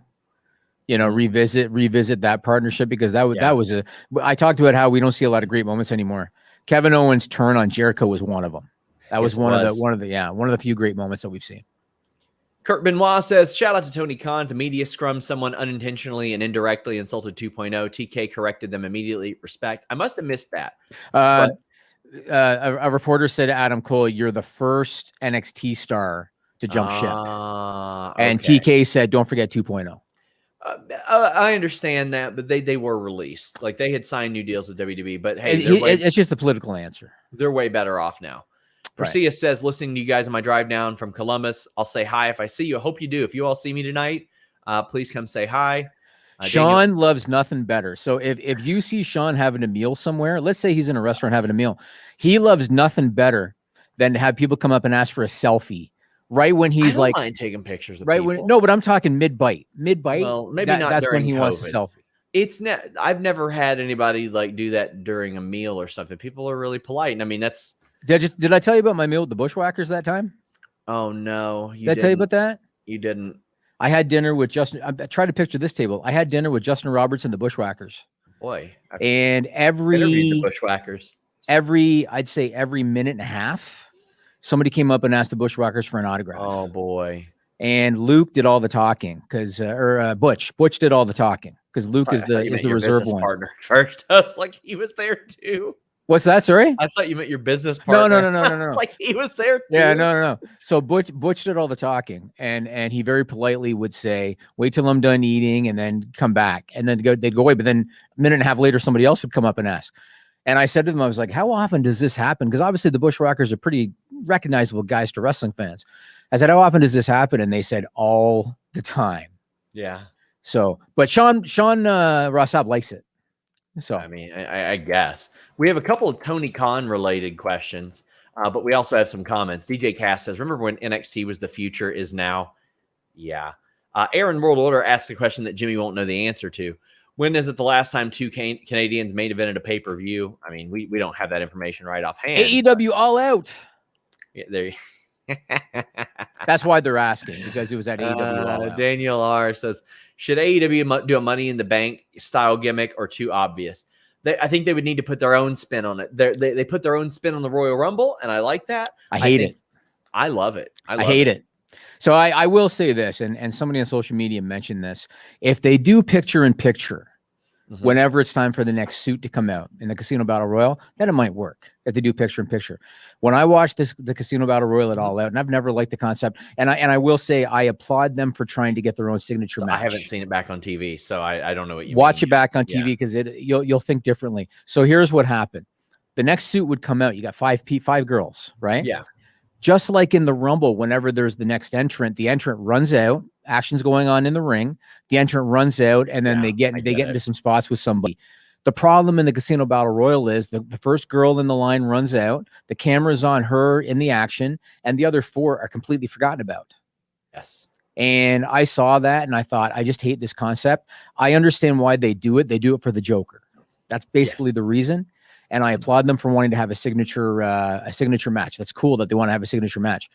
Revisit that partnership because that was I talked about how we don't see a lot of great moments anymore. Kevin Owens' turn on Jericho was one of them. That was one of the few great moments that we've seen. Kurt Benoit says, shout out to Tony Khan. The media scrum someone unintentionally and indirectly insulted 2.0. TK corrected them immediately. Respect. I must have missed that. A reporter said to Adam Cole, you're the first NXT star to jump ship. And TK said, don't forget 2.0. I understand that, but they were released. Like they had signed new deals with WWE, but hey, it's just the political answer. They're way better off now. Perseus says, listening to you guys on my drive down from Columbus, I'll say hi if I see you. I hope you do. If you all see me tonight, please come say hi. Sean loves nothing better. So if you see Sean having a meal somewhere, let's say he's in a restaurant having a meal, he loves nothing better than to have people come up and ask for a selfie. Right when he's I don't mind taking pictures of people. But I'm talking mid-bite. Well, maybe not that's during when he COVID. wants a selfie. I've never had anybody like do that during a meal or something. People are really polite. And I mean, that's. Did I tell you about my meal with the Bushwhackers that time? Oh no, did I tell you about that? You didn't. I had dinner with Justin. I tried to picture this table. I had dinner with Justin Roberts and the Bushwhackers. Boy, and the Bushwhackers. I'd say every minute and a half, somebody came up and asked the Bushwhackers for an autograph. Oh boy. And Luke did all the talking Butch did all the talking because Luke is the reserve one. Partner first. I was like, he was there too. What's that? Sorry? I thought you meant your business partner. No. It's like he was there too. Yeah, no. So Butch did all the talking, and he very politely would say, "Wait till I'm done eating, and then come back." And then they'd go away. But then a minute and a half later, somebody else would come up and ask. And I said to them, I was like, "How often does this happen?" Because obviously the Bushwhackers are pretty recognizable guys to wrestling fans. I said, "How often does this happen?" And they said, "All the time." Yeah. So, but Sean Rossap likes it. So I mean, I guess we have a couple of Tony Khan related questions, but we also have some comments. DJ Cass says, "Remember when NXT was the future is now?" Yeah. Aaron World Order asks a question that Jimmy won't know the answer to. When is it the last time two Canadians main evented a pay-per-view? I mean, we don't have that information right offhand. AEW All Out. Yeah, there. That's why they're asking, because it was at AEW All Out. Daniel R says, should AEW do a Money in the Bank style gimmick or too obvious? I think they would need to put their own spin on it. They put their own spin on the Royal Rumble, and I like that. I hate it. I love it. I hate it. So I will say this, and somebody on social media mentioned this. If they do picture-in-picture, whenever it's time for the next suit to come out in the Casino Battle Royal, then it might work if they do picture-in-picture. When I watched the Casino Battle Royal at All Out, and I've never liked the concept, and I will say I applaud them for trying to get their own signature match. I haven't seen it back on TV, so I don't know what you watch mean. it back on TV because you'll think differently. So here's what happened. The next suit would come out. You got five girls, right? Yeah. Just like in the Rumble, whenever there's the next entrant, the entrant runs out, action's going on in the ring, the entrant runs out, and then they get into some spots with somebody. The problem in the Casino Battle Royal is the first girl in the line runs out, the camera's on her in the action, and the other 4 are completely forgotten about. Yes. And I saw that, and I thought, I just hate this concept. I understand why they do it. They do it for the Joker. That's basically the reason. And I applaud them for wanting to have a signature match. That's cool that they want to have a signature match.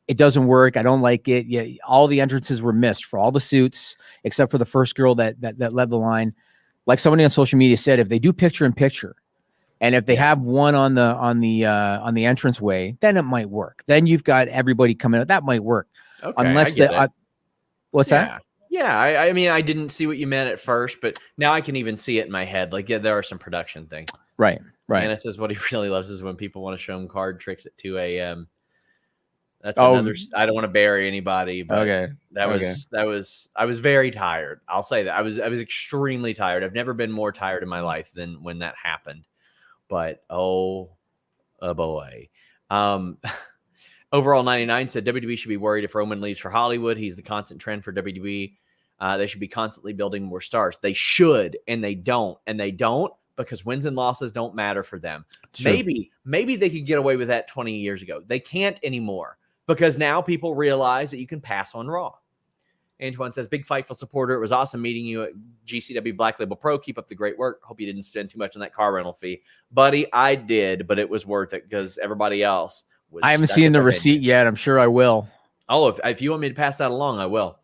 It doesn't work. I don't like it. Yeah, all the entrances were missed for all the suits, except for the first girl that led the line. Like somebody on social media said, if they do picture-in-picture, and if they have one on the entranceway, then it might work. Then you've got everybody coming out. That might work. Okay, unless what's that? Yeah, I mean, I didn't see what you meant at first, but now I can even see it in my head. Like, there are some production things. Right. Anna says what he really loves is when people want to show him card tricks at 2 a.m. That's another. I don't want to bury anybody, but I was very tired. I'll say that I was extremely tired. I've never been more tired in my life than when that happened. But oh boy. Overall 99 said WWE should be worried if Roman leaves for Hollywood. He's the constant trend for WWE. They should be constantly building more stars. They should, and they don't. And they don't because wins and losses don't matter for them. Sure. Maybe they could get away with that 20 years ago. They can't anymore because now people realize that you can pass on Raw. Antoine says, big Fightful supporter. It was awesome meeting you at GCW Black Label Pro. Keep up the great work. Hope you didn't spend too much on that car rental fee. Buddy, I did, but it was worth it because everybody else was. I haven't seen the receipt yet. I'm sure I will. Oh, if you want me to pass that along, I will.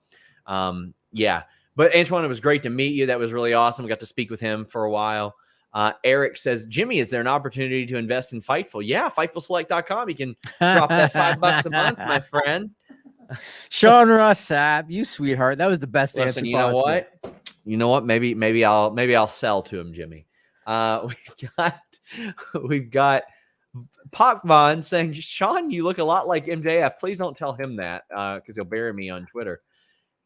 Yeah. But Antoine, it was great to meet you. That was really awesome. We got to speak with him for a while. Eric says, Jimmy, is there an opportunity to invest in Fightful? Yeah, FightfulSelect.com. You can drop that $5 a month, my friend. Sean Ross Sapp, you sweetheart. That was the best answer possible. You know what? Maybe I'll sell to him, Jimmy. We've got Pac Von saying, Sean, you look a lot like MJF. Please don't tell him that because he'll bury me on Twitter.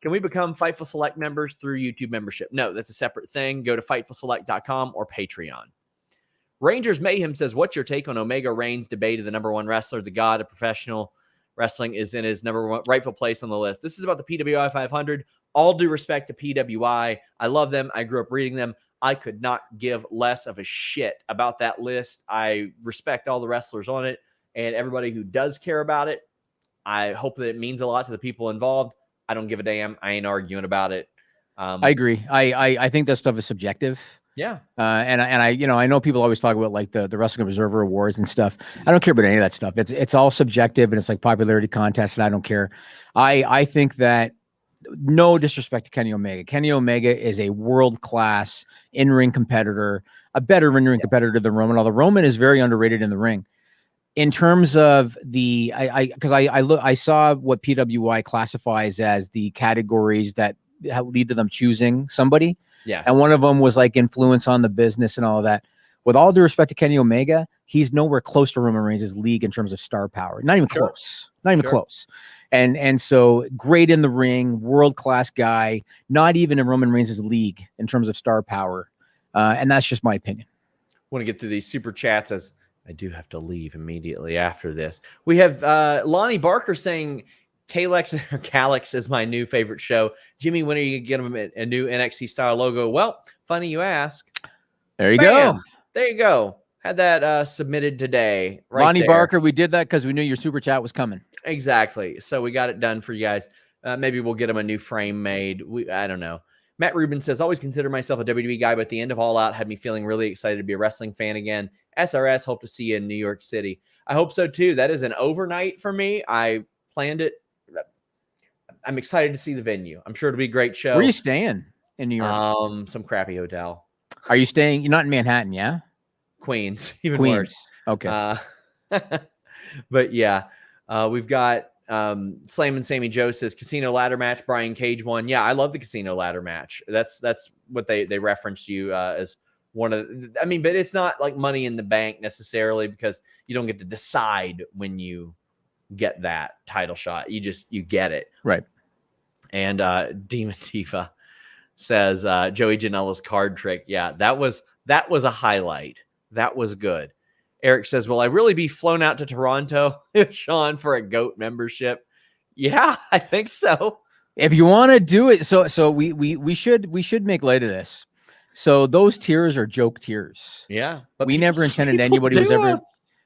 Can we become Fightful Select members through YouTube membership? No, that's a separate thing. Go to FightfulSelect.com or Patreon. Rangers Mayhem says, what's your take on Omega Reigns' debate of the number one wrestler, the god of professional wrestling is in his number one rightful place on the list? This is about the PWI 500. All due respect to PWI. I love them. I grew up reading them. I could not give less of a shit about that list. I respect all the wrestlers on it and everybody who does care about it. I hope that it means a lot to the people involved. I don't give a damn. I ain't arguing about it. I agree. I think that stuff is subjective. Yeah. And I know people always talk about like the Wrestling Observer Awards and stuff. I don't care about any of that stuff. It's all subjective and it's like popularity contests and I don't care. I think that no disrespect to Kenny Omega. Kenny Omega is a world-class in-ring competitor, a better in-ring competitor than Roman, although Roman is very underrated in the ring. In terms of I saw what PWI classifies as the categories that lead to them choosing somebody. Yes. And one of them was like influence on the business and all of that. With all due respect to Kenny Omega, he's nowhere close to Roman Reigns' league in terms of star power. Not even close. Not even close. And so great in the ring, world-class guy, not even in Roman Reigns' league in terms of star power. And that's just my opinion. Want to get through these super chats as I do have to leave immediately after this. We have Lonnie Barker saying Calyx is my new favorite show. Jimmy, when are you going to get him a new NXT style logo? Well, funny you ask. There you go. There you go. Had that submitted today. Right Lonnie there. Barker, we did that because we knew your super chat was coming. Exactly. So we got it done for you guys. Maybe we'll get him a new frame made. I don't know. Matt Rubin says, always consider myself a WWE guy, but the end of All Out had me feeling really excited to be a wrestling fan again. SRS, hope to see you in New York City. I hope so too. That is an overnight for me. I planned it. I'm excited to see the venue. I'm sure it'll be a great show. Where are you staying in New York? Some crappy hotel. Are you staying? You're not in Manhattan, yeah? Queens, even Queens. worse. Okay. But yeah, we've got Slam and Sammy Joe says casino ladder match. Brian Cage won. Yeah, I love the casino ladder match. That's what they referenced you as one of. I mean, but it's not like Money in the Bank necessarily because you don't get to decide when you get that title shot. You get it right. And Demon Tifa says Joey Janela's card trick. Yeah, that was a highlight. That was good. Eric says, will I really be flown out to Toronto, Sean, for a GOAT membership? Yeah, I think so. If you want to do it, so we should make light of this. So those tiers are joke tiers. Yeah. But we never intended anybody was ever.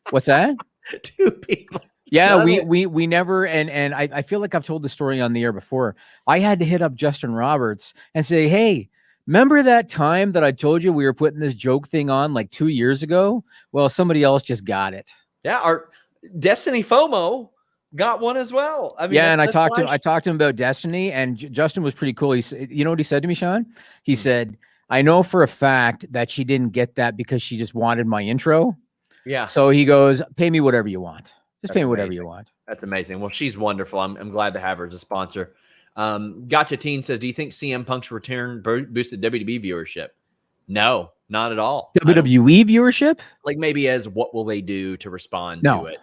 What's that? 2 people. Yeah, we never, and I feel like I've told the story on the air before. I had to hit up Justin Roberts and say, hey, remember that time that I told you we were putting this joke thing on like 2 years ago? Well, somebody else just got it. Yeah, our Destiny FOMO got one as well. I mean, yeah, and I talked to him about Destiny, and Justin was pretty cool. He said, you know what he said to me, Sean? He said, I know for a fact that she didn't get that because she just wanted my intro. Yeah. So he goes, pay me whatever you want. Just pay me whatever you want. That's amazing. Well, she's wonderful. I'm glad to have her as a sponsor. Gotcha Teen says, do you think CM Punk's return boosted WWE viewership? No, not at all. WWE viewership? Like maybe as what will they do to respond to it?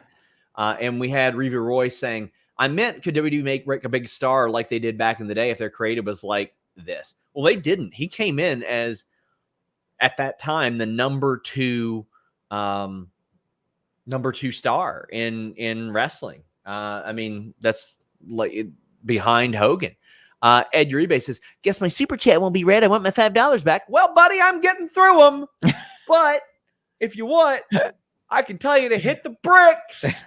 And we had Reva Roy saying, I meant could WWE make Rick a big star like they did back in the day if their creative was like this? Well, they didn't. He came in as, at that time, the number two star in wrestling. I mean, that's like behind Hogan. Ed Uribe says, guess my super chat won't be read. I want my $5 back. Well, buddy, I'm getting through them. But if you want, I can tell you to hit the bricks.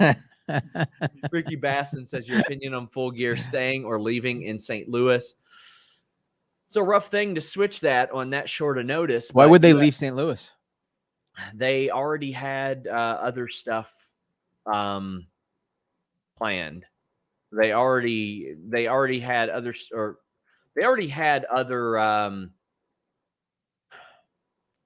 Ricky Basson says, your opinion on Full Gear staying or leaving in St. Louis. It's a rough thing to switch that on that short a notice. Why would they leave St. Louis? They already had other stuff planned. They already had other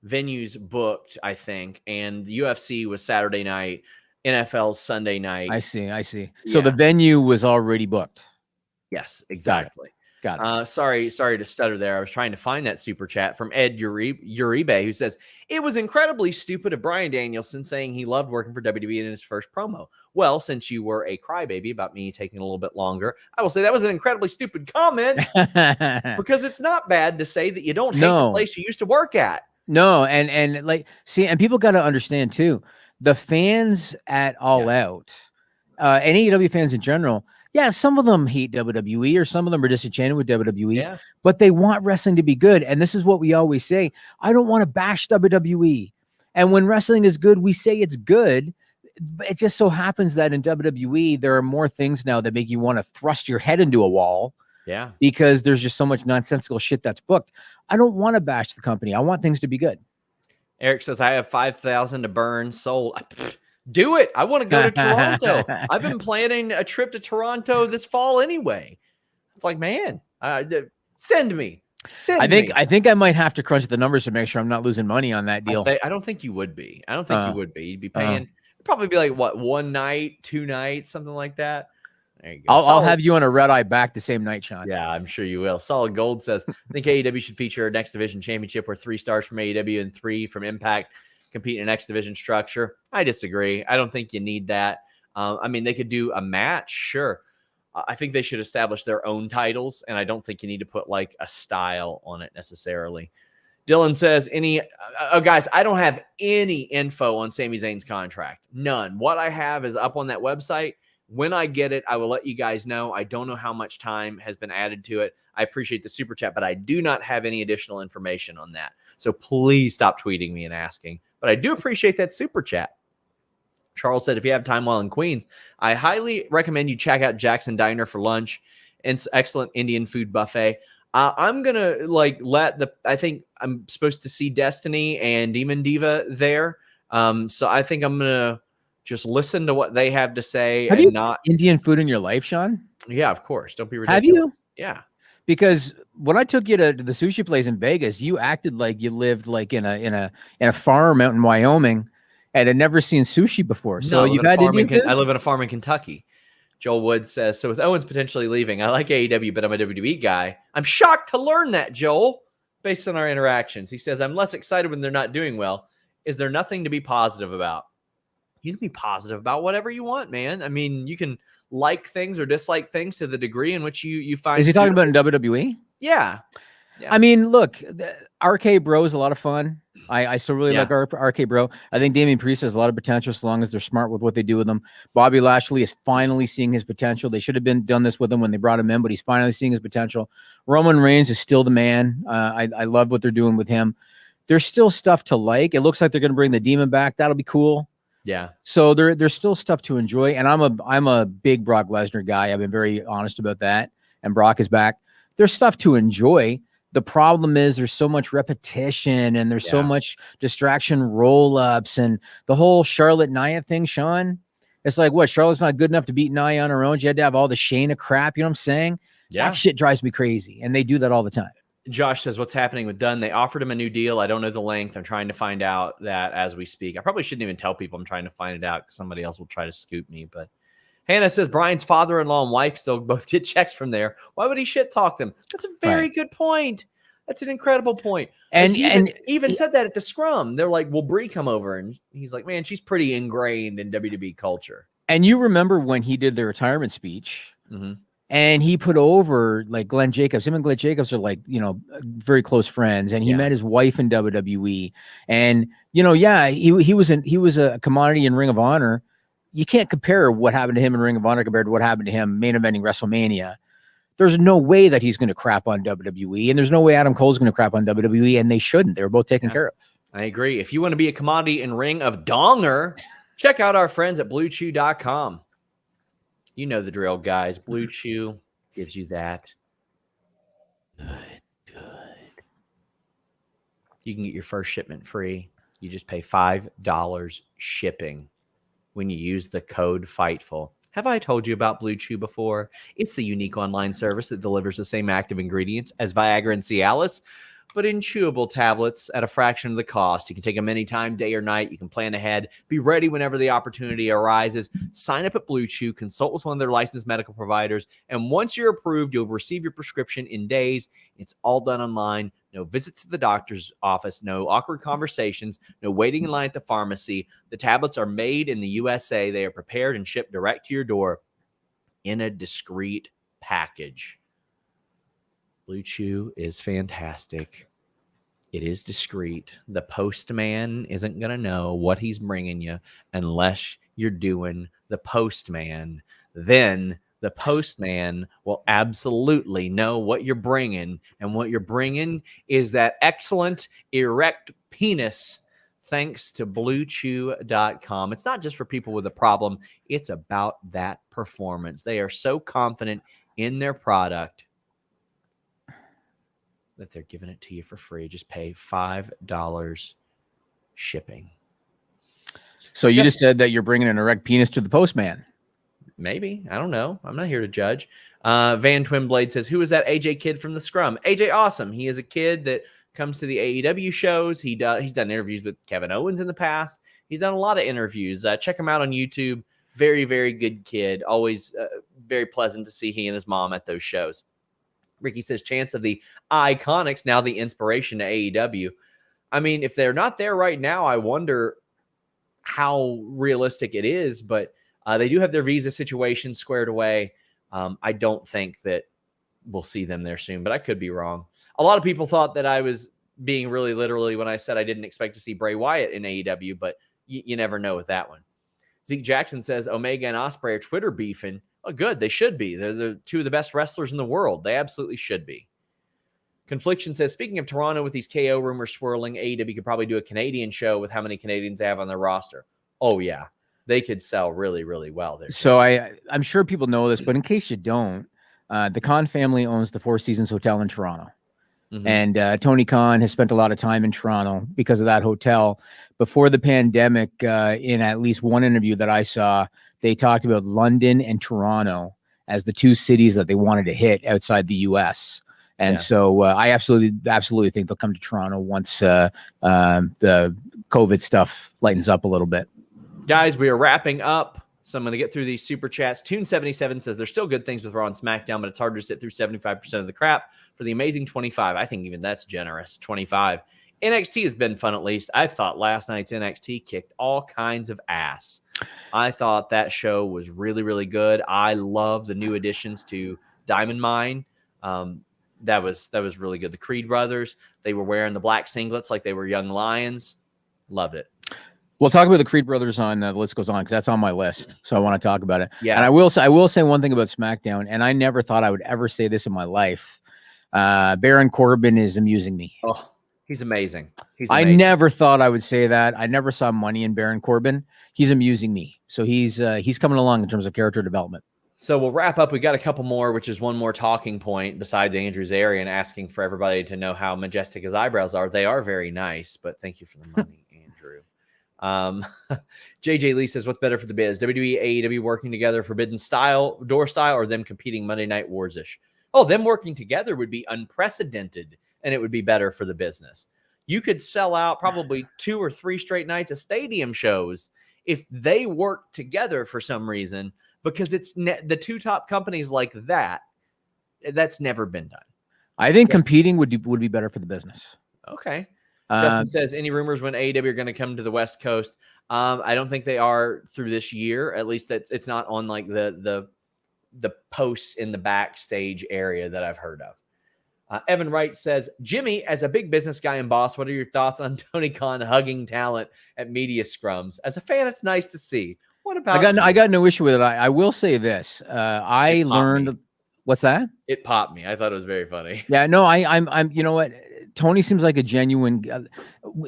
venues booked, I think, and the UFC was Saturday night, NFL's Sunday night. I see. So the venue was already booked. Yes, exactly. Got it. Sorry to stutter there. I was trying to find that super chat from Ed Uribe, who says, it was incredibly stupid of Bryan Danielson saying he loved working for WWE in his first promo. Well, since you were a crybaby about me taking a little bit longer, I will say that was an incredibly stupid comment because it's not bad to say that you don't hate the place you used to work at. No, and like, see, and people got to understand too, the fans at All Out, and AEW fans in general, yeah, some of them hate WWE or some of them are disenchanted with WWE, but they want wrestling to be good. And this is what we always say. I don't want to bash WWE. And when wrestling is good, we say it's good. But it just so happens that in WWE, there are more things now that make you want to thrust your head into a wall. Yeah. Because there's just so much nonsensical shit that's booked. I don't want to bash the company. I want things to be good. Eric says, I have 5,000 to burn. Sold. Do it. I want to go to Toronto. I've been planning a trip to Toronto this fall anyway. It's like, man, send me. I think I might have to crunch the numbers to make sure I'm not losing money on that deal. I don't think you would be. I don't think you would be. You'd be paying. It'd probably be like what, 1 night, 2 nights, something like that. There you go. I'll have you on a red eye back the same night, Sean. Yeah, I'm sure you will. Solid Gold says, I think AEW should feature a Next Division Championship where 3 stars from AEW and 3 from Impact compete in an X Division structure. I disagree. I don't think you need that. I mean, they could do a match, sure. I think they should establish their own titles, and I don't think you need to put like a style on it necessarily. Dylan says, guys, I don't have any info on Sami Zayn's contract. None. What I have is up on that website. When I get it, I will let you guys know. I don't know how much time has been added to it. I appreciate the super chat, but I do not have any additional information on that. So please stop tweeting me and asking. But I do appreciate that super chat. Charles said, if you have time while in Queens, I highly recommend you check out Jackson Diner for lunch. It's excellent Indian food buffet. I'm going to I think I'm supposed to see Destiny and Demon Diva there. So I think I'm going to just listen to what they have to say. Have you not Indian food in your life, Sean? Yeah, of course. Don't be ridiculous. Have you? Yeah. Because when I took you to the sushi place in Vegas, you acted like you lived like in a farm out in Wyoming and had never seen sushi before. So you've had Indian food? I live in a farm in Kentucky. Joel Woods says, so with Owens potentially leaving, I like AEW, but I'm a WWE guy. I'm shocked to learn that, Joel, based on our interactions. He says, I'm less excited when they're not doing well. Is there nothing to be positive about? You can be positive about whatever you want, man. I mean, you can like things or dislike things to the degree in which you find. Is he talking about in WWE? Yeah. I mean, look, RK Bro is a lot of fun. I still really like RK Bro. I think Damian Priest has a lot of potential as long as they're smart with what they do with him. Bobby Lashley is finally seeing his potential. They should have done this with him when they brought him in, but he's finally seeing his potential. Roman Reigns is still the man. I love what they're doing with him. There's still stuff to like. It looks like they're going to bring the Demon back. That'll be cool. Yeah. So there's still stuff to enjoy. And I'm a big Brock Lesnar guy. I've been very honest about that. And Brock is back. There's stuff to enjoy. The problem is there's so much repetition and there's so much distraction roll-ups and the whole Charlotte Nia thing, Sean. It's like, what? Charlotte's not good enough to beat Nia on her own. She had to have all the Shayna crap. You know what I'm saying? Yeah. That shit drives me crazy. And they do that all the time. Josh says, what's happening with Dunn? They offered him a new deal. I don't know the length. I'm trying to find out that as we speak. I probably shouldn't even tell people I'm trying to find it out because somebody else will try to scoop me. But Hannah says, Brian's father-in-law and wife still both get checks from there. Why would he shit talk them? That's a very good point. That's an incredible point. And even said that at the scrum. They're like, will Brie come over? And he's like, man, she's pretty ingrained in WWE culture. And you remember when he did the retirement speech and he put over like Glenn Jacobs. Him and Glenn Jacobs are like, you know, very close friends. And he met his wife in WWE. And, you know, he was a commodity in Ring of Honor. You can't compare what happened to him in Ring of Honor compared to what happened to him main eventing WrestleMania. There's no way that he's going to crap on WWE, and there's no way Adam Cole's going to crap on WWE, and they shouldn't. They were both taken care of. I agree. If you want to be a commodity in Ring of Donger, check out our friends at BlueChew.com. You know the drill, guys. Blue Chew gives you that. Good. You can get your first shipment free. You just pay $5 shipping when you use the code FIGHTFUL. Have I told you about Blue Chew before? It's the unique online service that delivers the same active ingredients as Viagra and Cialis, but in chewable tablets at a fraction of the cost. You can take them anytime, day or night. You can plan ahead. Be ready whenever the opportunity arises. Sign up at Blue Chew, consult with one of their licensed medical providers, and once you're approved, you'll receive your prescription in days. It's all done online. No visits to the doctor's office, no awkward conversations, no waiting in line at the pharmacy. The tablets are made in the USA. They are prepared and shipped direct to your door in a discreet package. Blue Chew is fantastic. It is discreet. The postman isn't going to know what he's bringing you unless you're doing the postman. Then the postman will absolutely know what you're bringing. And what you're bringing is that excellent erect penis thanks to BlueChew.com. It's not just for people with a problem. It's about that performance. They are so confident in their product that they're giving it to you for free. Just pay $5 shipping. So you just said that you're bringing an erect penis to the postman. Maybe. I don't know. I'm not here to judge. Van Twinblade says, who is that AJ kid from the scrum? AJ Awesome. He is a kid that comes to the AEW shows. He's done interviews with Kevin Owens in the past. He's done a lot of interviews. Check him out on YouTube. Very, very good kid. Always very pleasant to see he and his mom at those shows. Ricky says, chance of the Iconics, now the inspiration to AEW. I mean, if they're not there right now, I wonder how realistic it is, but they do have their visa situation squared away. I don't think that we'll see them there soon, but I could be wrong. A lot of people thought that I was being really literally when I said I didn't expect to see Bray Wyatt in AEW, but you never know with that one. Zeke Jackson says, Omega and Ospreay are Twitter beefing. Oh, good. They should be. They're two of the best wrestlers in the world. They absolutely should be. Confliction says, speaking of Toronto, with these KO rumors swirling, AEW could probably do a Canadian show with how many Canadians they have on their roster. Oh, yeah. They could sell really, really well there. So I'm sure people know this, but in case you don't, the Khan family owns the Four Seasons Hotel in Toronto. And Tony Khan has spent a lot of time in Toronto because of that hotel. Before the pandemic, in at least one interview that I saw, they talked about London and Toronto as the two cities that they wanted to hit outside the U.S. And so I absolutely think they'll come to Toronto once the COVID stuff lightens up a little bit. Guys, we are wrapping up So I'm going to get through these super chats. Tune77 says there's still good things with Raw and SmackDown, but it's hard to sit through 75% of the crap for the amazing 25. I think even that's generous. 25. NXT has been fun, at least. I thought last night's NXT kicked all kinds of ass. I thought that show was really, really good. I love the new additions to Diamond Mine. That was really good. The Creed brothers, they were wearing the black singlets like they were young lions. Loved it. We'll talk about the Creed brothers on the list goes on because that's on my list. So I want to talk about it. Yeah. And I will say one thing about SmackDown, and I never thought I would ever say this in my life. Baron Corbin is amusing me. Oh, he's amazing. I never thought I would say that. I never saw money in Baron Corbin. He's amusing me. So he's coming along in terms of character development. So we'll wrap up. We got a couple more, which is one more talking point besides Andrew's area and asking for everybody to know how majestic his eyebrows are. They are very nice, but thank you for the money, Andrew. JJ Lee says, what's better for the biz? WWE, AEW working together, Forbidden Style, Door Style, or them competing Monday Night Wars-ish? Oh, them working together would be unprecedented, and it would be better for the business. You could sell out probably 2 or 3 straight nights of stadium shows if they work together for some reason, because it's the two top companies like that. That's never been done. I think competing would be better for the business. Okay. Justin says, any rumors when AEW are going to come to the West Coast? I don't think they are through this year. At least it's not on like the posts in the backstage area that I've heard of. Evan Wright says, Jimmy, as a big business guy and boss, what are your thoughts on Tony Khan hugging talent at media scrums? As a fan, it's nice to see. What about I got no issue with it. I will say this. I learned what's that? It popped me. I thought it was very funny. Yeah, no, I'm you know what? Tony seems like a genuine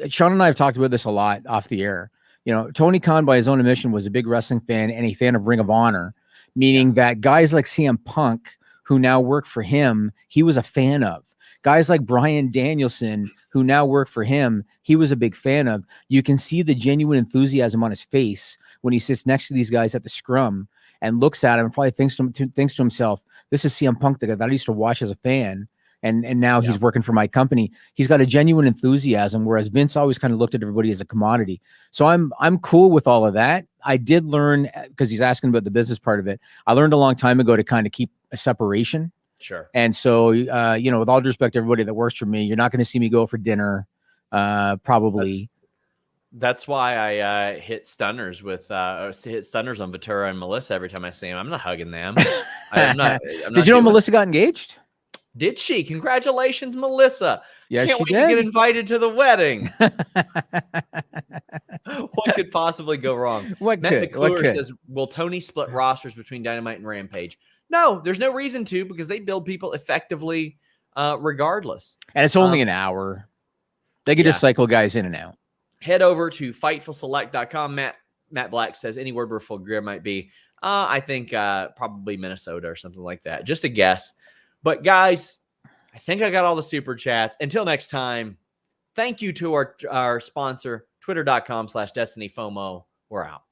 Sean and I have talked about this a lot off the air. You know, Tony Khan, by his own admission, was a big wrestling fan and a fan of Ring of Honor, meaning that guys like CM Punk, who now work for him, he was a fan of. Guys like Bryan Danielson, who now work for him, he was a big fan of. You can see the genuine enthusiasm on his face when he sits next to these guys at the scrum and looks at him and probably thinks to himself, this is CM Punk, the guy that I used to watch as a fan. And now he's working for my company. He's got a genuine enthusiasm, whereas Vince always kind of looked at everybody as a commodity. So I'm cool with all of that. I did learn, because he's asking about the business part of it, I learned a long time ago to kind of keep a separation. Sure. And so, you know, with all due respect to everybody that works for me, you're not going to see me go for dinner, probably. That's why I hit stunners hit stunners on Ventura and Melissa every time I see them. I'm not hugging them. Did you know Melissa got engaged? Did she? Congratulations, Melissa. Yeah, Can't wait to get invited to the wedding. What could possibly go wrong? Matt McClure says, will Tony split rosters between Dynamite and Rampage? No, there's no reason to, because they build people effectively regardless. And it's only an hour. They could just cycle guys in and out. Head over to FightfulSelect.com. Matt Black says, any word where Full Gear might be? I think probably Minnesota or something like that. Just a guess. But guys, I think I got all the super chats. Until next time, thank you to our sponsor, twitter.com/DestinyFOMO. We're out.